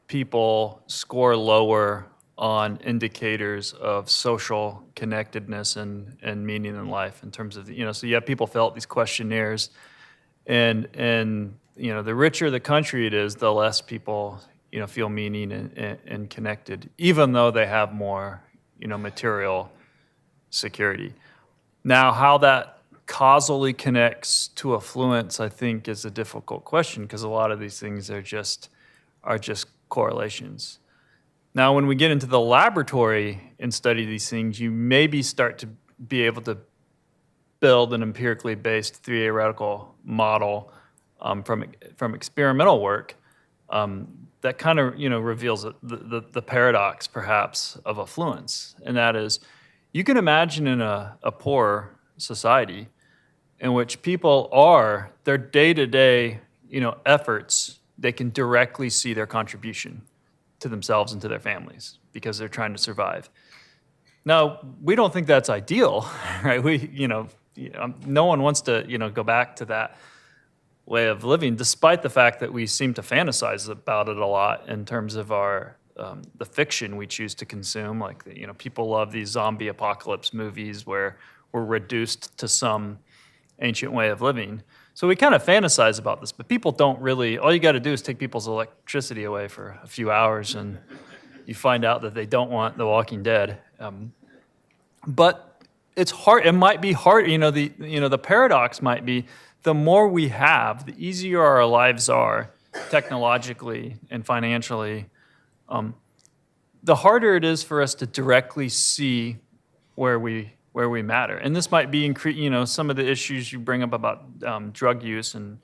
people score lower on indicators of social connectedness and meaning in life in terms of, so you have people fill out these questionnaires, and the richer the country it is, the less people, feel meaning and connected, even though they have more, material security. Now, how that causally connects to affluence, I think, is a difficult question, because a lot of these things are just correlations. Now, when we get into the laboratory and study these things, you maybe start to be able to build an empirically based theoretical model from experimental work that kind of reveals the paradox, perhaps, of affluence, and that is, you can imagine in a poor society in which people are, their day-to-day, efforts, they can directly see their contribution to themselves and to their families because they're trying to survive. Now, we don't think that's ideal, right? No one wants to, go back to that way of living, despite the fact that we seem to fantasize about it a lot in terms of our the fiction we choose to consume. Like, people love these zombie apocalypse movies where we're reduced to some ancient way of living. So we kind of fantasize about this, but people don't really, all you got to do is take people's electricity away for a few hours and you find out that they don't want The Walking Dead. But it's hard, it might be hard, the paradox might be, the more we have, the easier our lives are technologically and financially, the harder it is for us to directly see where we matter. And this might be, some of the issues you bring up about drug use and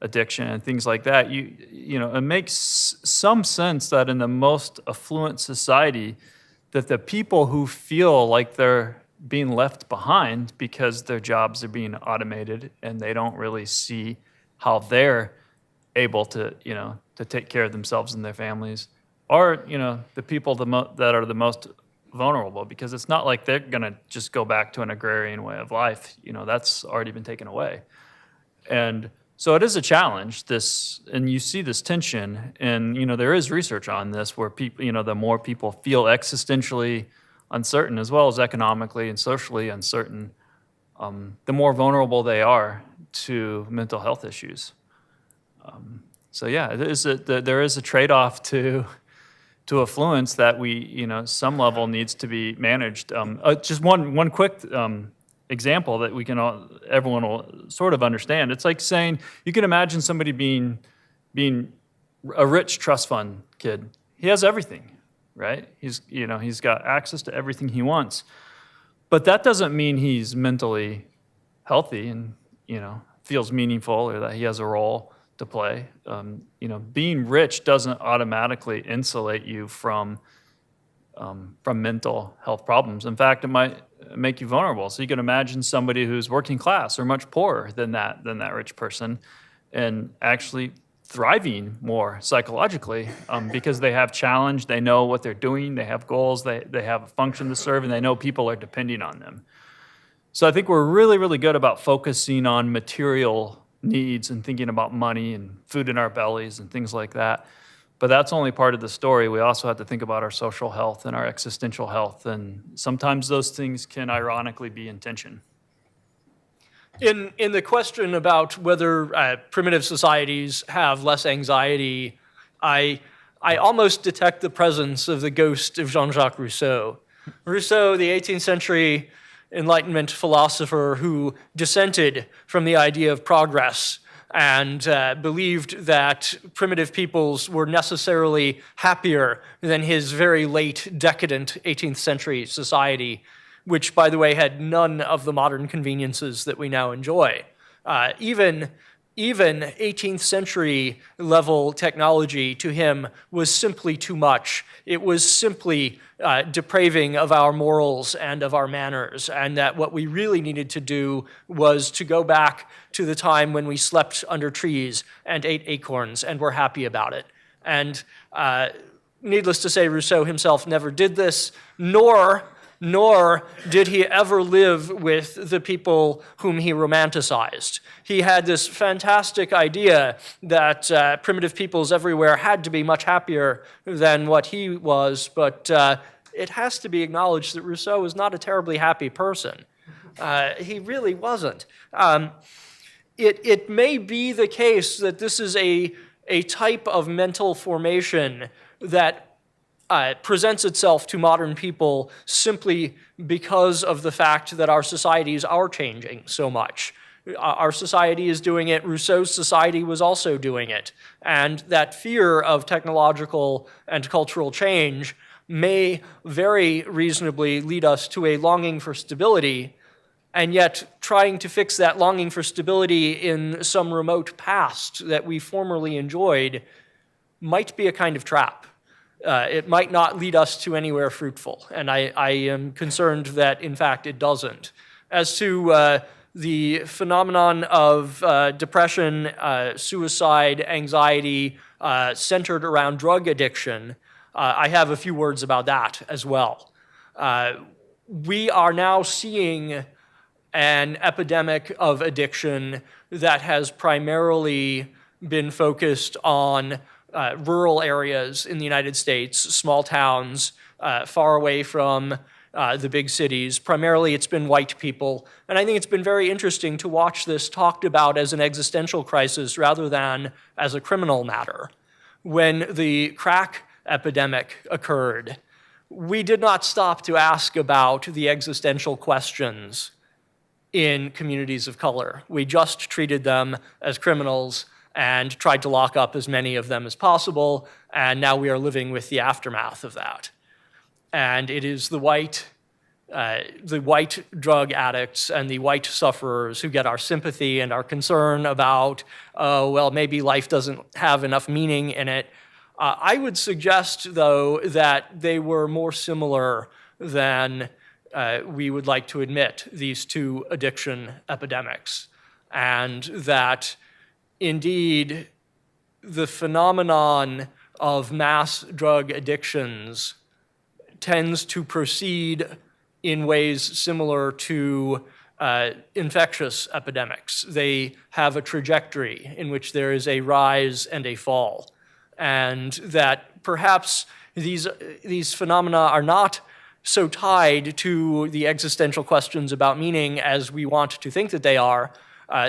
addiction and things like that. It makes some sense that in the most affluent society, that the people who feel like they're being left behind because their jobs are being automated and they don't really see how their able to, to take care of themselves and their families, are, the people that are the most vulnerable, because it's not like they're going to just go back to an agrarian way of life. That's already been taken away. And so it is a challenge, and you see this tension, and, there is research on this where people, the more people feel existentially uncertain as well as economically and socially uncertain, the more vulnerable they are to mental health issues. So yeah, there is a trade-off to affluence that some level needs to be managed. Just one quick example that everyone will sort of understand. It's like saying, you can imagine somebody being a rich trust fund kid. He has everything, right? He's got access to everything he wants. But that doesn't mean he's mentally healthy and, feels meaningful, or that he has a role to play. Being rich doesn't automatically insulate you from mental health problems. In fact, it might make you vulnerable. So you can imagine somebody who's working class or much poorer than that rich person, and actually thriving more psychologically because they have challenge, they know what they're doing, they have goals, they have a function to serve, and they know people are depending on them. So I think we're really, really good about focusing on material needs and thinking about money and food in our bellies and things like that. But that's only part of the story. We also have to think about our social health and our existential health, and sometimes those things can ironically be in tension. In the question about whether primitive societies have less anxiety, I almost detect the presence of the ghost of Jean-Jacques Rousseau. Rousseau, the 18th century Enlightenment philosopher who dissented from the idea of progress and believed that primitive peoples were necessarily happier than his very late decadent 18th century society, which, by the way, had none of the modern conveniences that we now enjoy. Even 18th century level technology to him was simply too much. It was simply depraving of our morals and of our manners, and that what we really needed to do was to go back to the time when we slept under trees and ate acorns and were happy about it. And needless to say, Rousseau himself never did this, nor did he ever live with the people whom he romanticized. He had this fantastic idea that primitive peoples everywhere had to be much happier than what he was, but it has to be acknowledged that Rousseau was not a terribly happy person. He really wasn't. It may be the case that this is a type of mental formation that presents itself to modern people simply because of the fact that our societies are changing so much. Our society is doing it. Rousseau's society was also doing it. And that fear of technological and cultural change may very reasonably lead us to a longing for stability, and yet trying to fix that longing for stability in some remote past that we formerly enjoyed might be a kind of trap. It might not lead us to anywhere fruitful, and I am concerned that, in fact, it doesn't. As to the phenomenon of depression, suicide, anxiety centered around drug addiction, I have a few words about that as well. We are now seeing an epidemic of addiction that has primarily been focused on rural areas in the United States, small towns, far away from the big cities. Primarily, it's been white people. And I think it's been very interesting to watch this talked about as an existential crisis rather than as a criminal matter. When the crack epidemic occurred, we did not stop to ask about the existential questions in communities of color. We just treated them as criminals and tried to lock up as many of them as possible, and now we are living with the aftermath of that. And it is the white drug addicts and the white sufferers who get our sympathy and our concern about, oh, well, maybe life doesn't have enough meaning in it. I would suggest, though, that they were more similar than we would like to admit, these two addiction epidemics, and that indeed the phenomenon of mass drug addictions tends to proceed in ways similar to infectious epidemics. They have a trajectory in which there is a rise and a fall, and that perhaps these phenomena are not so tied to the existential questions about meaning as we want to think that they are.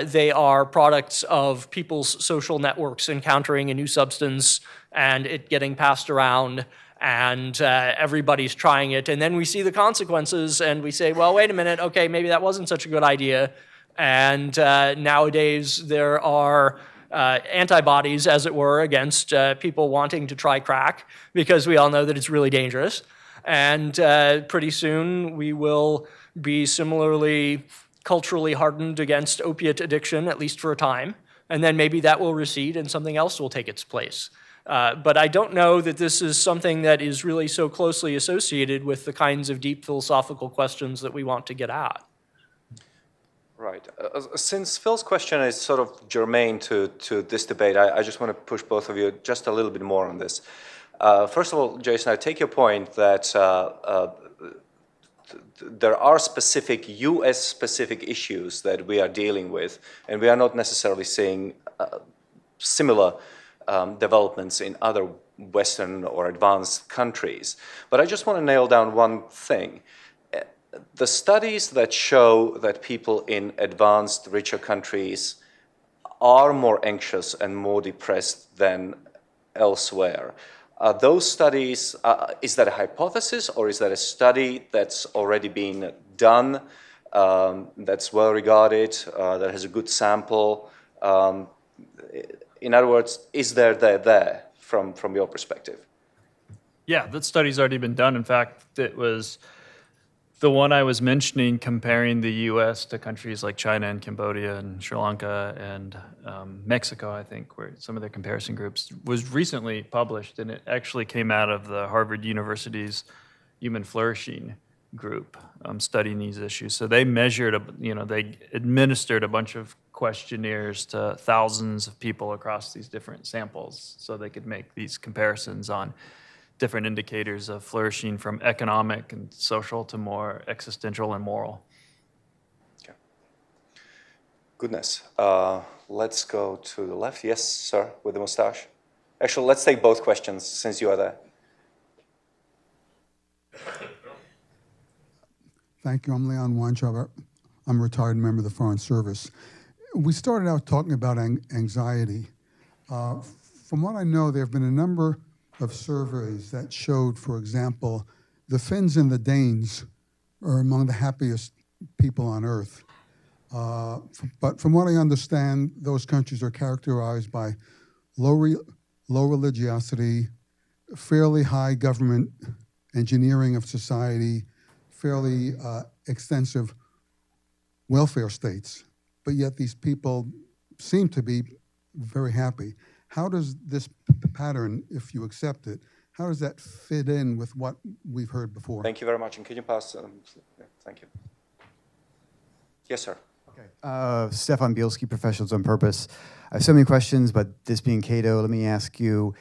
They are products of people's social networks encountering a new substance and it getting passed around, and everybody's trying it, and then we see the consequences and we say, well, wait a minute, okay, maybe that wasn't such a good idea. And nowadays there are antibodies, as it were, against people wanting to try crack, because we all know that it's really dangerous. And pretty soon we will be similarly culturally hardened against opiate addiction, at least for a time, and then maybe that will recede and something else will take its place. But I don't know that this is something that is really so closely associated with the kinds of deep philosophical questions that we want to get at. Right. Since Phil's question is sort of germane to this debate, I just want to push both of you just a little bit more on this. First of all, Jason, I take your point that there are specific US-specific issues that we are dealing with, and we are not necessarily seeing similar developments in other Western or advanced countries. But I just want to nail down one thing. The studies that show that people in advanced, richer countries are more anxious and more depressed than elsewhere. Those studies, is that a hypothesis, or is that a study that's already been done, that's well regarded, that has a good sample? In other words, is there from your perspective? Yeah, that study's already been done. In fact, it was the one I was mentioning comparing the U.S. to countries like China and Cambodia and Sri Lanka and Mexico, I think, where some of their comparison groups was recently published, and it actually came out of the Harvard University's Human Flourishing group studying these issues. So they measured, they administered a bunch of questionnaires to thousands of people across these different samples so they could make these comparisons on different indicators of flourishing from economic and social to more existential and moral. Okay. Goodness. Let's go to the left. Yes, sir, with the mustache. Actually, let's take both questions since you are there. Thank you. I'm Leon Weintraub. I'm a retired member of the Foreign Service. We started out talking about anxiety. From what I know, there have been a number of surveys that showed, for example, the Finns and the Danes are among the happiest people on earth. But from what I understand, those countries are characterized by low religiosity, fairly high government engineering of society, fairly extensive welfare states. But yet these people seem to be very happy. How does this pattern, if you accept it, how does that fit in with what we've heard before? Thank you very much. And can you pass? Thank you. Yes, sir. Okay. Stefan Bielski, Professionals on Purpose. I have so many questions, but this being Cato, let me ask you,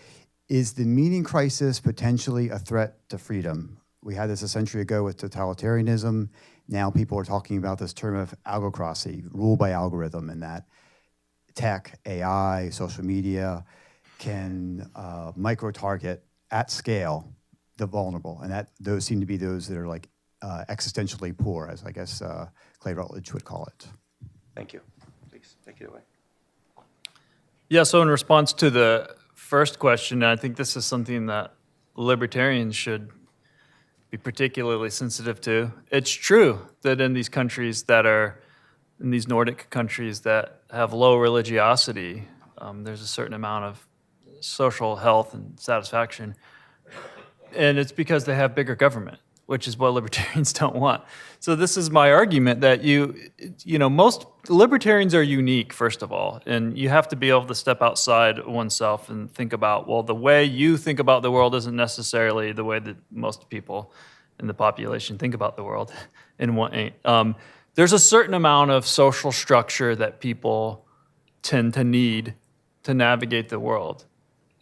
is the meaning crisis potentially a threat to freedom? We had this a century ago with totalitarianism. Now people are talking about this term of algocracy, rule by algorithm, and that tech, AI, social media can micro-target at scale the vulnerable, and those seem to be those that are like existentially poor, as I guess Clay Rutledge would call it. Thank you. Please take it away. Yeah, so in response to the first question, I think this is something that libertarians should be particularly sensitive to. It's true that in these countries that are, in these Nordic countries that have low religiosity, there's a certain amount of social health and satisfaction. And it's because they have bigger government, which is what libertarians don't want. So this is my argument that most libertarians are unique, first of all, and you have to be able to step outside oneself and think about, well, the way you think about the world isn't necessarily the way that most people in the population think about the world. There's a certain amount of social structure that people tend to need to navigate the world.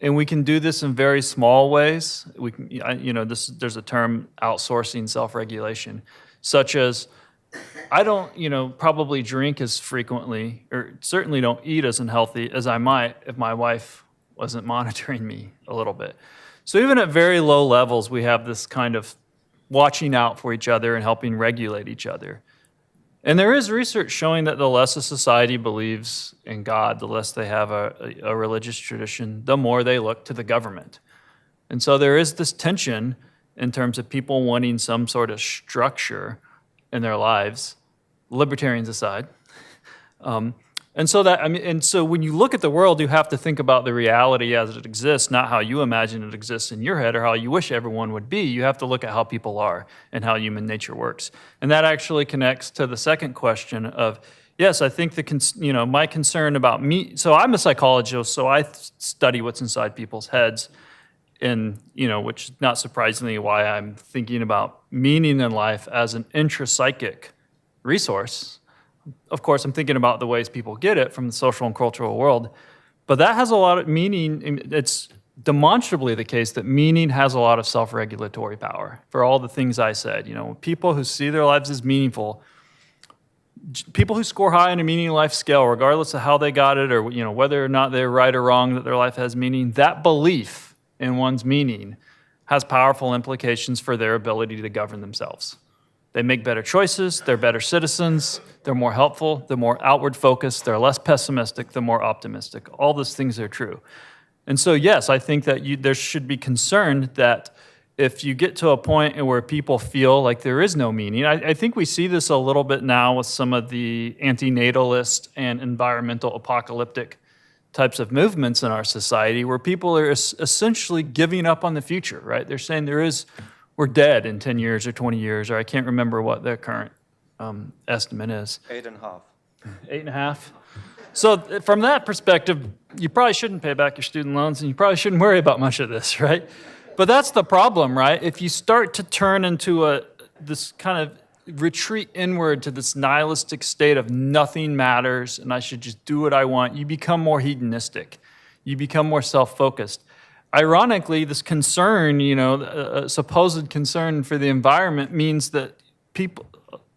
And we can do this in very small ways. We can, there's a term, outsourcing self-regulation, such as I don't, probably drink as frequently, or certainly don't eat as unhealthy as I might if my wife wasn't monitoring me a little bit. So even at very low levels, we have this kind of watching out for each other and helping regulate each other. And there is research showing that the less a society believes in God, the less they have a religious tradition, the more they look to the government. And so there is this tension in terms of people wanting some sort of structure in their lives, libertarians aside. And so when you look at the world, you have to think about the reality as it exists, not how you imagine it exists in your head or how you wish everyone would be. You have to look at how people are and how human nature works. And that actually connects to the second question of, yes, I think my concern about me. So I'm a psychologist, so I study what's inside people's heads, and which not surprisingly why I'm thinking about meaning in life as an intrapsychic resource. Of course, I'm thinking about the ways people get it from the social and cultural world, but that has a lot of meaning. It's demonstrably the case that meaning has a lot of self-regulatory power for all the things I said. People who see their lives as meaningful, people who score high on a meaning life scale, regardless of how they got it or whether or not they're right or wrong that their life has meaning, that belief in one's meaning has powerful implications for their ability to govern themselves. They make better choices, they're better citizens, they're more helpful, they're more outward focused, they're less pessimistic, they're more optimistic. All those things are true. And so yes, I think that there should be concern that if you get to a point where people feel like there is no meaning, I think we see this a little bit now with some of the antinatalist and environmental apocalyptic types of movements in our society where people are essentially giving up on the future, right? They're saying we're dead in 10 years or 20 years, or I can't remember what their current estimate is. 8.5. 8.5? So from that perspective, you probably shouldn't pay back your student loans and you probably shouldn't worry about much of this, right? But that's the problem, right? If you start to turn into this kind of retreat inward to this nihilistic state of nothing matters and I should just do what I want, you become more hedonistic. You become more self-focused. Ironically, this concern, supposed concern for the environment means that people,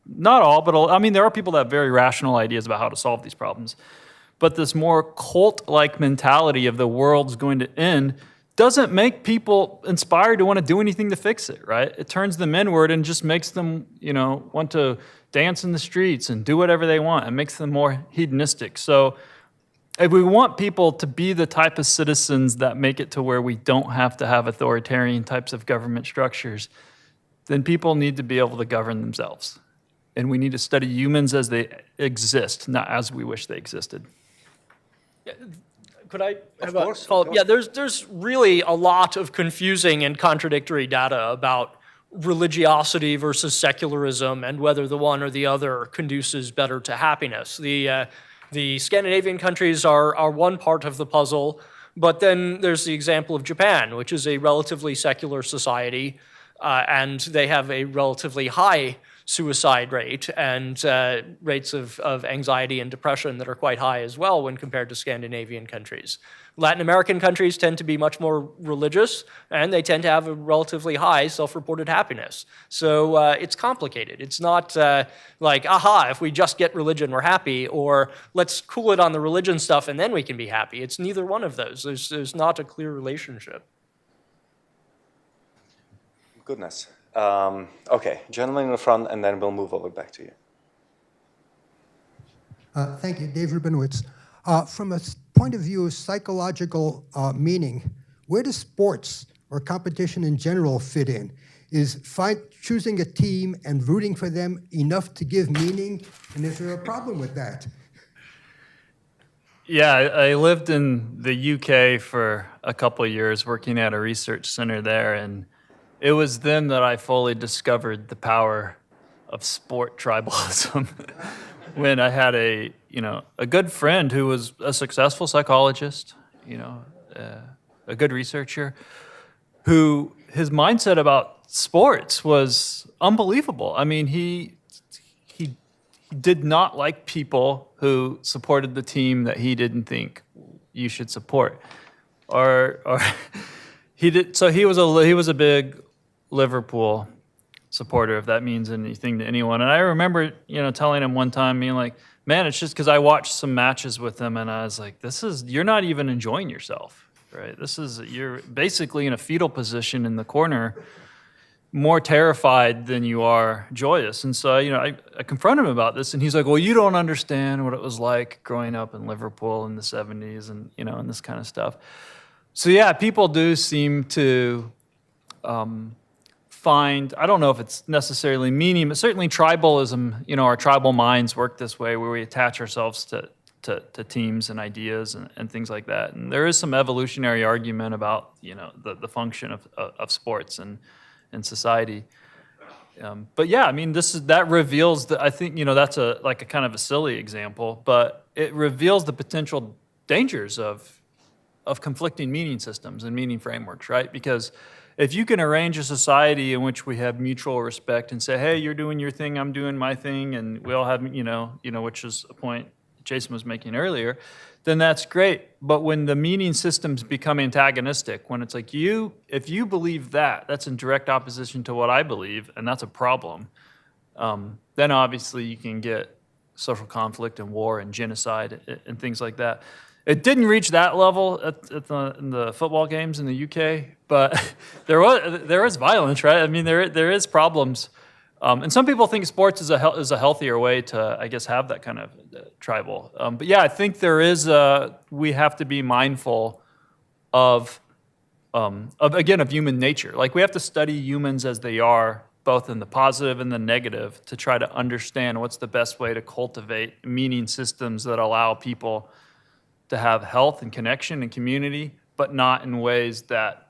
not all, but there are people that have very rational ideas about how to solve these problems. But this more cult-like mentality of the world's going to end doesn't make people inspired to want to do anything to fix it, right? It turns them inward and just makes them, want to dance in the streets and do whatever they want. It makes them more hedonistic. So if we want people to be the type of citizens that make it to where we don't have to have authoritarian types of government structures, then people need to be able to govern themselves. And we need to study humans as they exist, not as we wish they existed. Could I have Of course, a follow-up? of course. Yeah, there's really a lot of confusing and contradictory data about religiosity versus secularism and whether the one or the other conduces better to happiness. The Scandinavian countries are one part of the puzzle, but then there's the example of Japan, which is a relatively secular society, and they have a relatively high suicide rate and rates of anxiety and depression that are quite high as well when compared to Scandinavian countries. Latin American countries tend to be much more religious, and they tend to have a relatively high self-reported happiness. So it's complicated. It's not like, aha, if we just get religion, we're happy, or let's cool it on the religion stuff and then we can be happy. It's neither one of those. There's not a clear relationship. Goodness. Okay, gentleman in the front, and then we'll move over back to you. Thank you, Dave Rubinowitz. From a point of view of psychological meaning, where does sports or competition in general fit in? Is choosing a team and rooting for them enough to give meaning? And is there a problem with that? Yeah, I lived in the UK for a couple of years working at a research center there, and it was then that I fully discovered the power of sport tribalism. When I had a good friend who was a successful psychologist, a good researcher, who his mindset about sports was unbelievable. I mean, he did not like people who supported the team that he didn't think you should support, or he did. So he was a big Liverpool supporter, if that means anything to anyone. And I remember, telling him one time, being like, "Man, it's just because I watched some matches with him, and I was like, you're not even enjoying yourself, right? You're basically in a fetal position in the corner, more terrified than you are joyous." And so, I confronted him about this, and he's like, "Well, you don't understand what it was like growing up in Liverpool in the 70s and, and this kind of stuff." So yeah, people do seem to find, I don't know if it's necessarily meaning, but certainly tribalism, our tribal minds work this way, where we attach ourselves to teams and ideas and things like that. And there is some evolutionary argument about, the function of sports and society. But yeah, I mean, that reveals that, I think, that's a kind of a silly example, but it reveals the potential dangers of conflicting meaning systems and meaning frameworks, right? Because if you can arrange a society in which we have mutual respect and say, hey, you're doing your thing, I'm doing my thing, and we all have, which is a point Jason was making earlier, then that's great. But when the meaning systems become antagonistic, when it's like if you believe that's in direct opposition to what I believe, and that's a problem, then obviously you can get social conflict and war and genocide and things like that. It didn't reach that level in the football games in the UK, but there was violence, right? I mean, there is problems. And some people think sports is a healthier way to, I guess, have that kind of tribal. But yeah, I think we have to be mindful of human nature. Like, we have to study humans as they are, both in the positive and the negative, to try to understand what's the best way to cultivate meaning systems that allow people to have health and connection and community, but not in ways that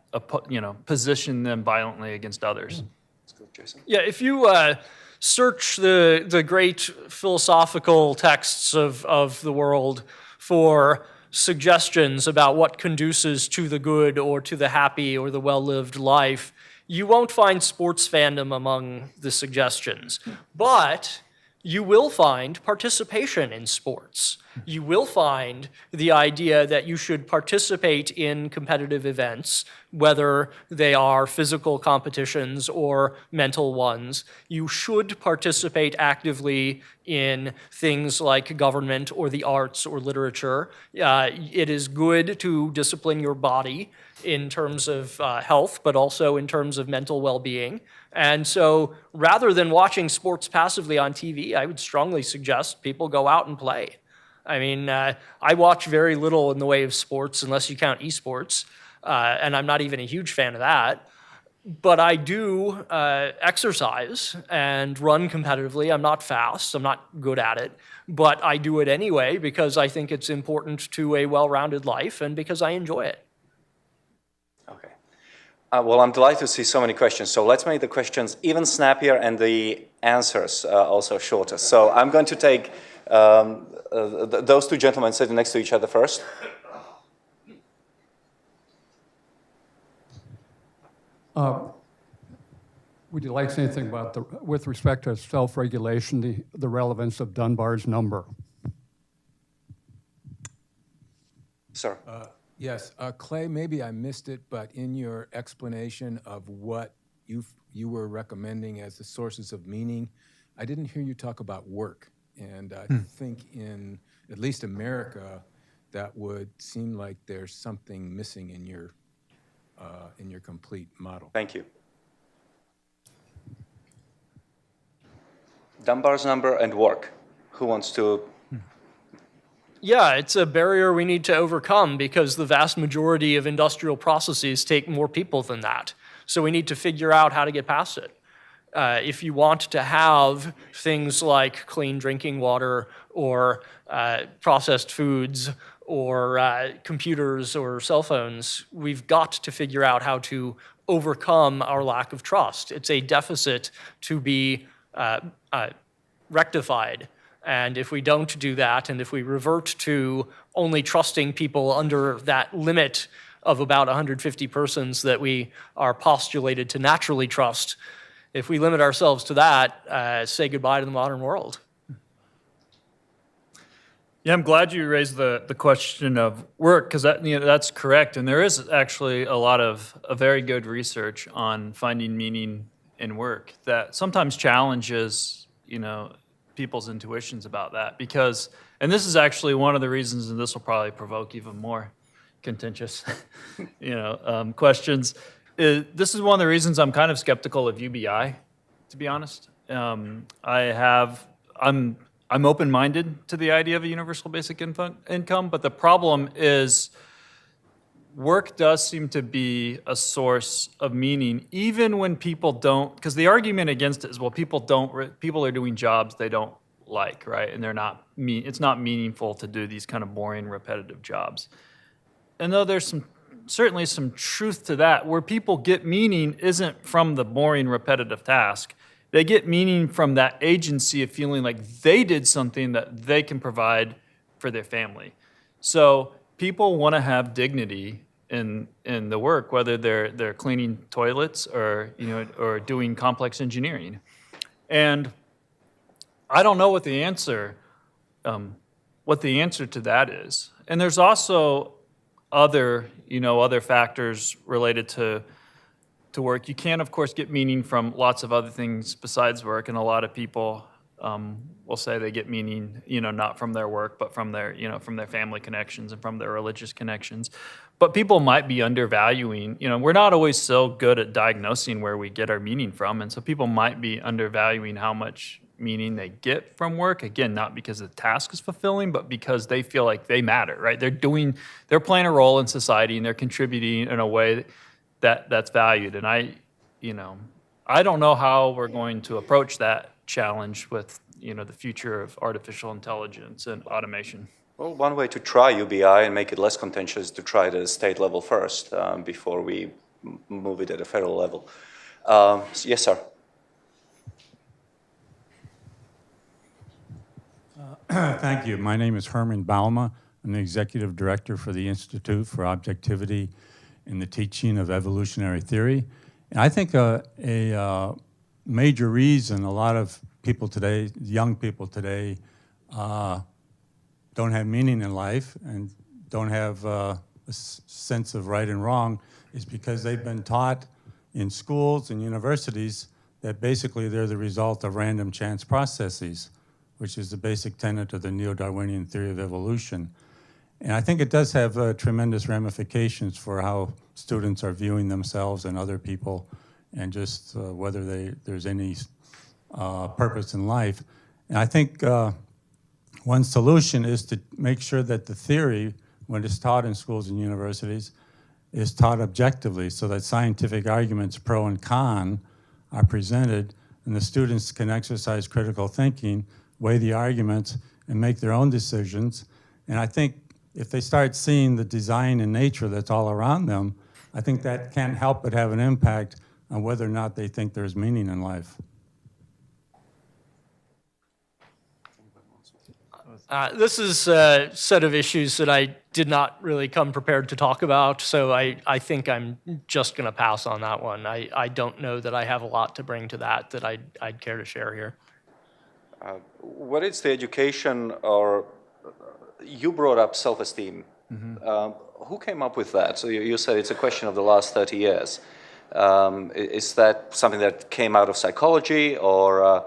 position them violently against others. Jason? Yeah, if you search the great philosophical texts of the world for suggestions about what conduces to the good or to the happy or the well-lived life, you won't find sports fandom among the suggestions. But you will find participation in sports. You will find the idea that you should participate in competitive events, whether they are physical competitions or mental ones. You should participate actively in things like government or the arts or literature. It is good to discipline your body in terms of health, but also in terms of mental well-being. And so rather than watching sports passively on TV, I would strongly suggest people go out and play. I mean, I watch very little in the way of sports, unless you count esports, and I'm not even a huge fan of that. But I do exercise and run competitively. I'm not fast, I'm not good at it, but I do it anyway because I think it's important to a well-rounded life and because I enjoy it. Okay. Well, I'm delighted to see so many questions. So let's make the questions even snappier and the answers also shorter. So I'm going to take those two gentlemen sitting next to each other first. Would you like to say anything about, with respect to self-regulation, the relevance of Dunbar's number? Sir. Yes, Clay, maybe I missed it, but in your explanation of what you were recommending as the sources of meaning, I didn't hear you talk about work. And I think in at least America, that would seem like there's something missing in your complete model. Thank you. Dunbar's number and work. Who wants to? Yeah, it's a barrier we need to overcome because the vast majority of industrial processes take more people than that. So we need to figure out how to get past it. If you want to have things like clean drinking water or processed foods or computers or cell phones, we've got to figure out how to overcome our lack of trust. It's a deficit to be rectified. And if we don't do that, and if we revert to only trusting people under that limit of about 150 persons that we are postulated to naturally trust, if we limit ourselves to that, say goodbye to the modern world. Yeah, I'm glad you raised the question of work, because that's correct. And there is actually a very good research on finding meaning in work that sometimes challenges, people's intuitions about that. Because, and this is actually one of the reasons, and this will probably provoke even more contentious, questions. This is one of the reasons I'm kind of skeptical of UBI, to be honest. I'm open-minded to the idea of a universal basic income, but the problem is work does seem to be a source of meaning, even when people don't, because the argument against it is, well, people are doing jobs they don't like, right? And it's not meaningful to do these kind of boring, repetitive jobs. And though there's certainly some truth to that, where people get meaning isn't from the boring, repetitive task. They get meaning from that agency of feeling like they did something that they can provide for their family. So people want to have dignity in the work, whether they're cleaning toilets or doing complex engineering. And I don't know what the answer to that is. And there's also other factors related to work. You can, of course, get meaning from lots of other things besides work, and a lot of people will say they get meaning, not from their work, but from their family connections and from their religious connections. But people might be undervaluing, we're not always so good at diagnosing where we get our meaning from, and so people might be undervaluing how much meaning they get from work. Again, not because the task is fulfilling, but because they feel like they matter, right? They're playing a role in society, and they're contributing in a way that's valued. And I don't know how we're going to approach that challenge with, the future of artificial intelligence and automation. Well, one way to try UBI and make it less contentious is to try it at a state level first before we move it at a federal level. Yes, sir. Thank you. My name is Herman Balma. I'm the executive director for the Institute for Objectivity in the Teaching of Evolutionary Theory. And I think a major reason a lot of people today, young people today, don't have meaning in life and don't have a sense of right and wrong is because they've been taught in schools and universities that basically they're the result of random chance processes, which is the basic tenet of the neo-Darwinian theory of evolution. And I think it does have tremendous ramifications for how students are viewing themselves and other people, and just whether there's any purpose in life. And I think one solution is to make sure that the theory, when it's taught in schools and universities, is taught objectively, so that scientific arguments, pro and con, are presented, and the students can exercise critical thinking, weigh the arguments, and make their own decisions. And I think if they start seeing the design and nature that's all around them, I think that can't help but have an impact on whether or not they think there's meaning in life. This is a set of issues that I did not really come prepared to talk about, so I think I'm just going to pass on that one. I don't know that I have a lot to bring to that I'd care to share here. What is the education, or you brought up self-esteem. Mm-hmm. Who came up with that? So you said it's a question of the last 30 years. Is that something that came out of psychology, or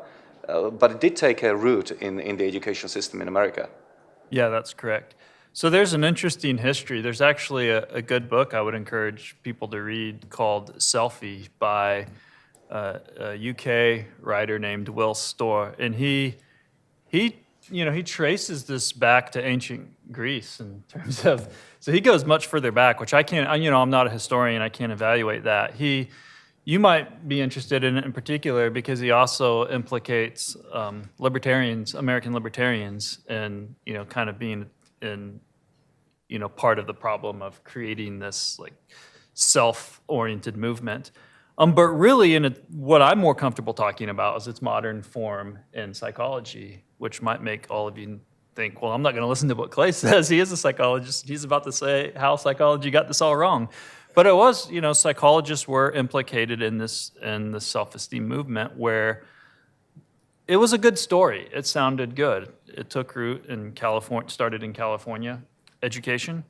but it did take a root in the education system in America? Yeah, that's correct. So there's an interesting history. There's actually a good book I would encourage people to read called Selfie by a UK writer named Will Storr, and he traces this back to ancient Greece in terms of, so he goes much further back, which I can't, I'm not a historian, I can't evaluate that. You might be interested in it in particular because he also implicates American libertarians, and kind of being in, part of the problem of creating this like self-oriented movement. But really, what I'm more comfortable talking about is its modern form in psychology, which might make all of you think, well, I'm not going to listen to what Clay says. He is a psychologist. He's about to say how psychology got this all wrong. But it was, psychologists were implicated in the self-esteem movement, where it was a good story. It sounded good. It took root in California, started in California, education.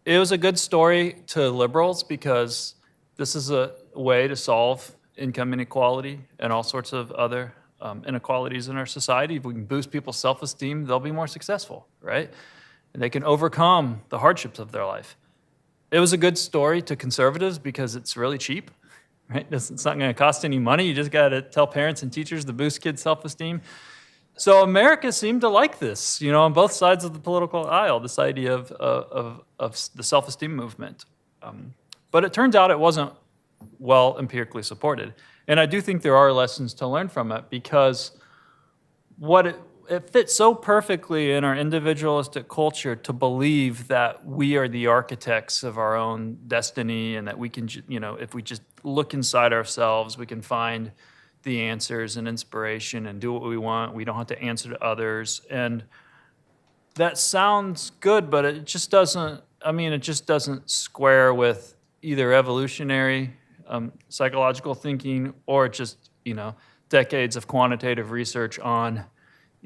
It was a good story to liberals because this is a way to solve income inequality and all sorts of other inequalities in our society. If we can boost people's self-esteem, they'll be more successful, right? And they can overcome the hardships of their life. It was a good story to conservatives because it's really cheap, right? It's not going to cost any money. You just got to tell parents and teachers to boost kids' self-esteem. So America seemed to like this, on both sides of the political aisle, this idea of the self-esteem movement. But it turns out it wasn't well empirically supported. And I do think there are lessons to learn from it because it fits so perfectly in our individualistic culture to believe that we are the architects of our own destiny and that we can, if we just look inside ourselves, we can find the answers and inspiration and do what we want. We don't have to answer to others. And that sounds good, but it just doesn't square with either evolutionary psychological thinking or just, decades of quantitative research on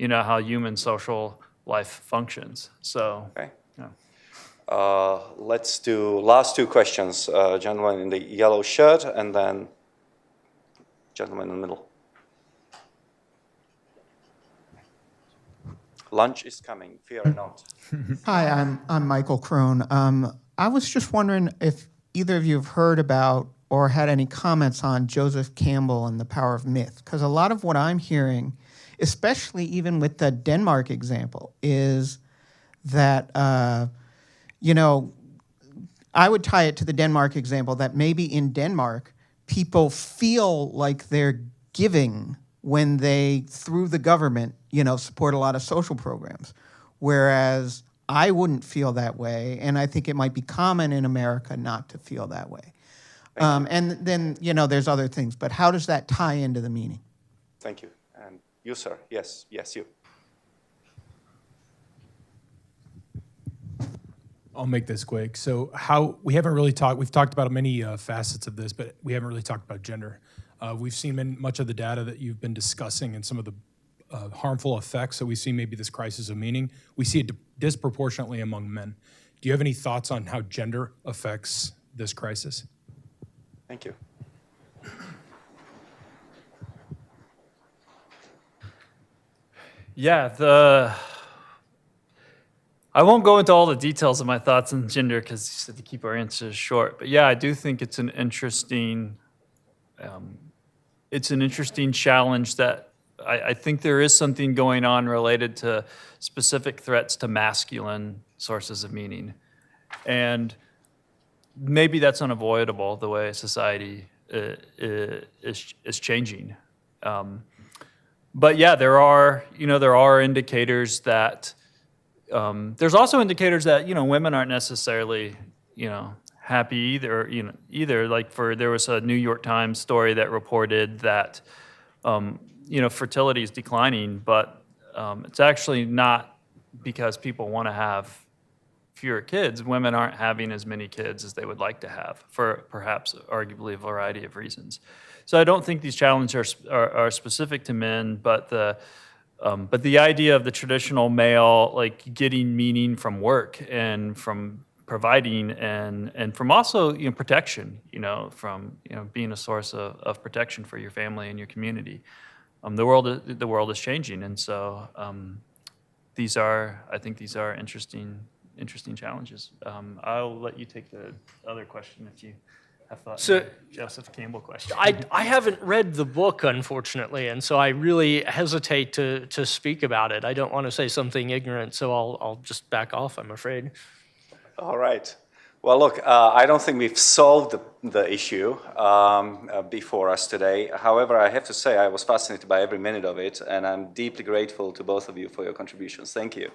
how human social life functions. So, okay. Let's do last two questions. Gentleman in the yellow shirt, and then gentleman in the middle. Lunch is coming, fear not. Hi, I'm Michael Krohn. I was just wondering if either of you have heard about or had any comments on Joseph Campbell and the power of myth, because a lot of what I'm hearing, especially even with the Denmark example, is that, I would tie it to the Denmark example that maybe in Denmark, people feel like they're giving when they, through the government, support a lot of social programs. Whereas I wouldn't feel that way, and I think it might be common in America not to feel that way. And then, there's other things, but how does that tie into the meaning? Thank you. And you, sir. Yes, you. I'll make this quick. So we've talked about many facets of this, but we haven't really talked about gender. We've seen much of the data that you've been discussing and some of the harmful effects that we see, maybe this crisis of meaning. We see it disproportionately among men. Do you have any thoughts on how gender affects this crisis? Thank you. Yeah, I won't go into all the details of my thoughts on gender because you said to keep our answers short. But yeah, I do think it's an interesting challenge that I think there is something going on related to specific threats to masculine sources of meaning. And maybe that's unavoidable the way society is changing. But yeah, there are indicators that there's also indicators that women aren't necessarily happy either. Like there was a New York Times story that reported that fertility is declining, but it's actually not because people want to have fewer kids. Women aren't having as many kids as they would like to have for perhaps arguably a variety of reasons. So I don't think these challenges are specific to men, but the idea of the traditional male, like getting meaning from work and from providing and from also protection, from being a source of protection for your family and your community. The world is changing, and so I think these are interesting challenges. I'll let you take the other question if you have thought. So, Joseph Campbell question. I haven't read the book, unfortunately, and so I really hesitate to speak about it. I don't want to say something ignorant, so I'll just back off, I'm afraid. All right. Well, look, I don't think we've solved the issue before us today. However, I have to say I was fascinated by every minute of it, and I'm deeply grateful to both of you for your contributions. Thank you.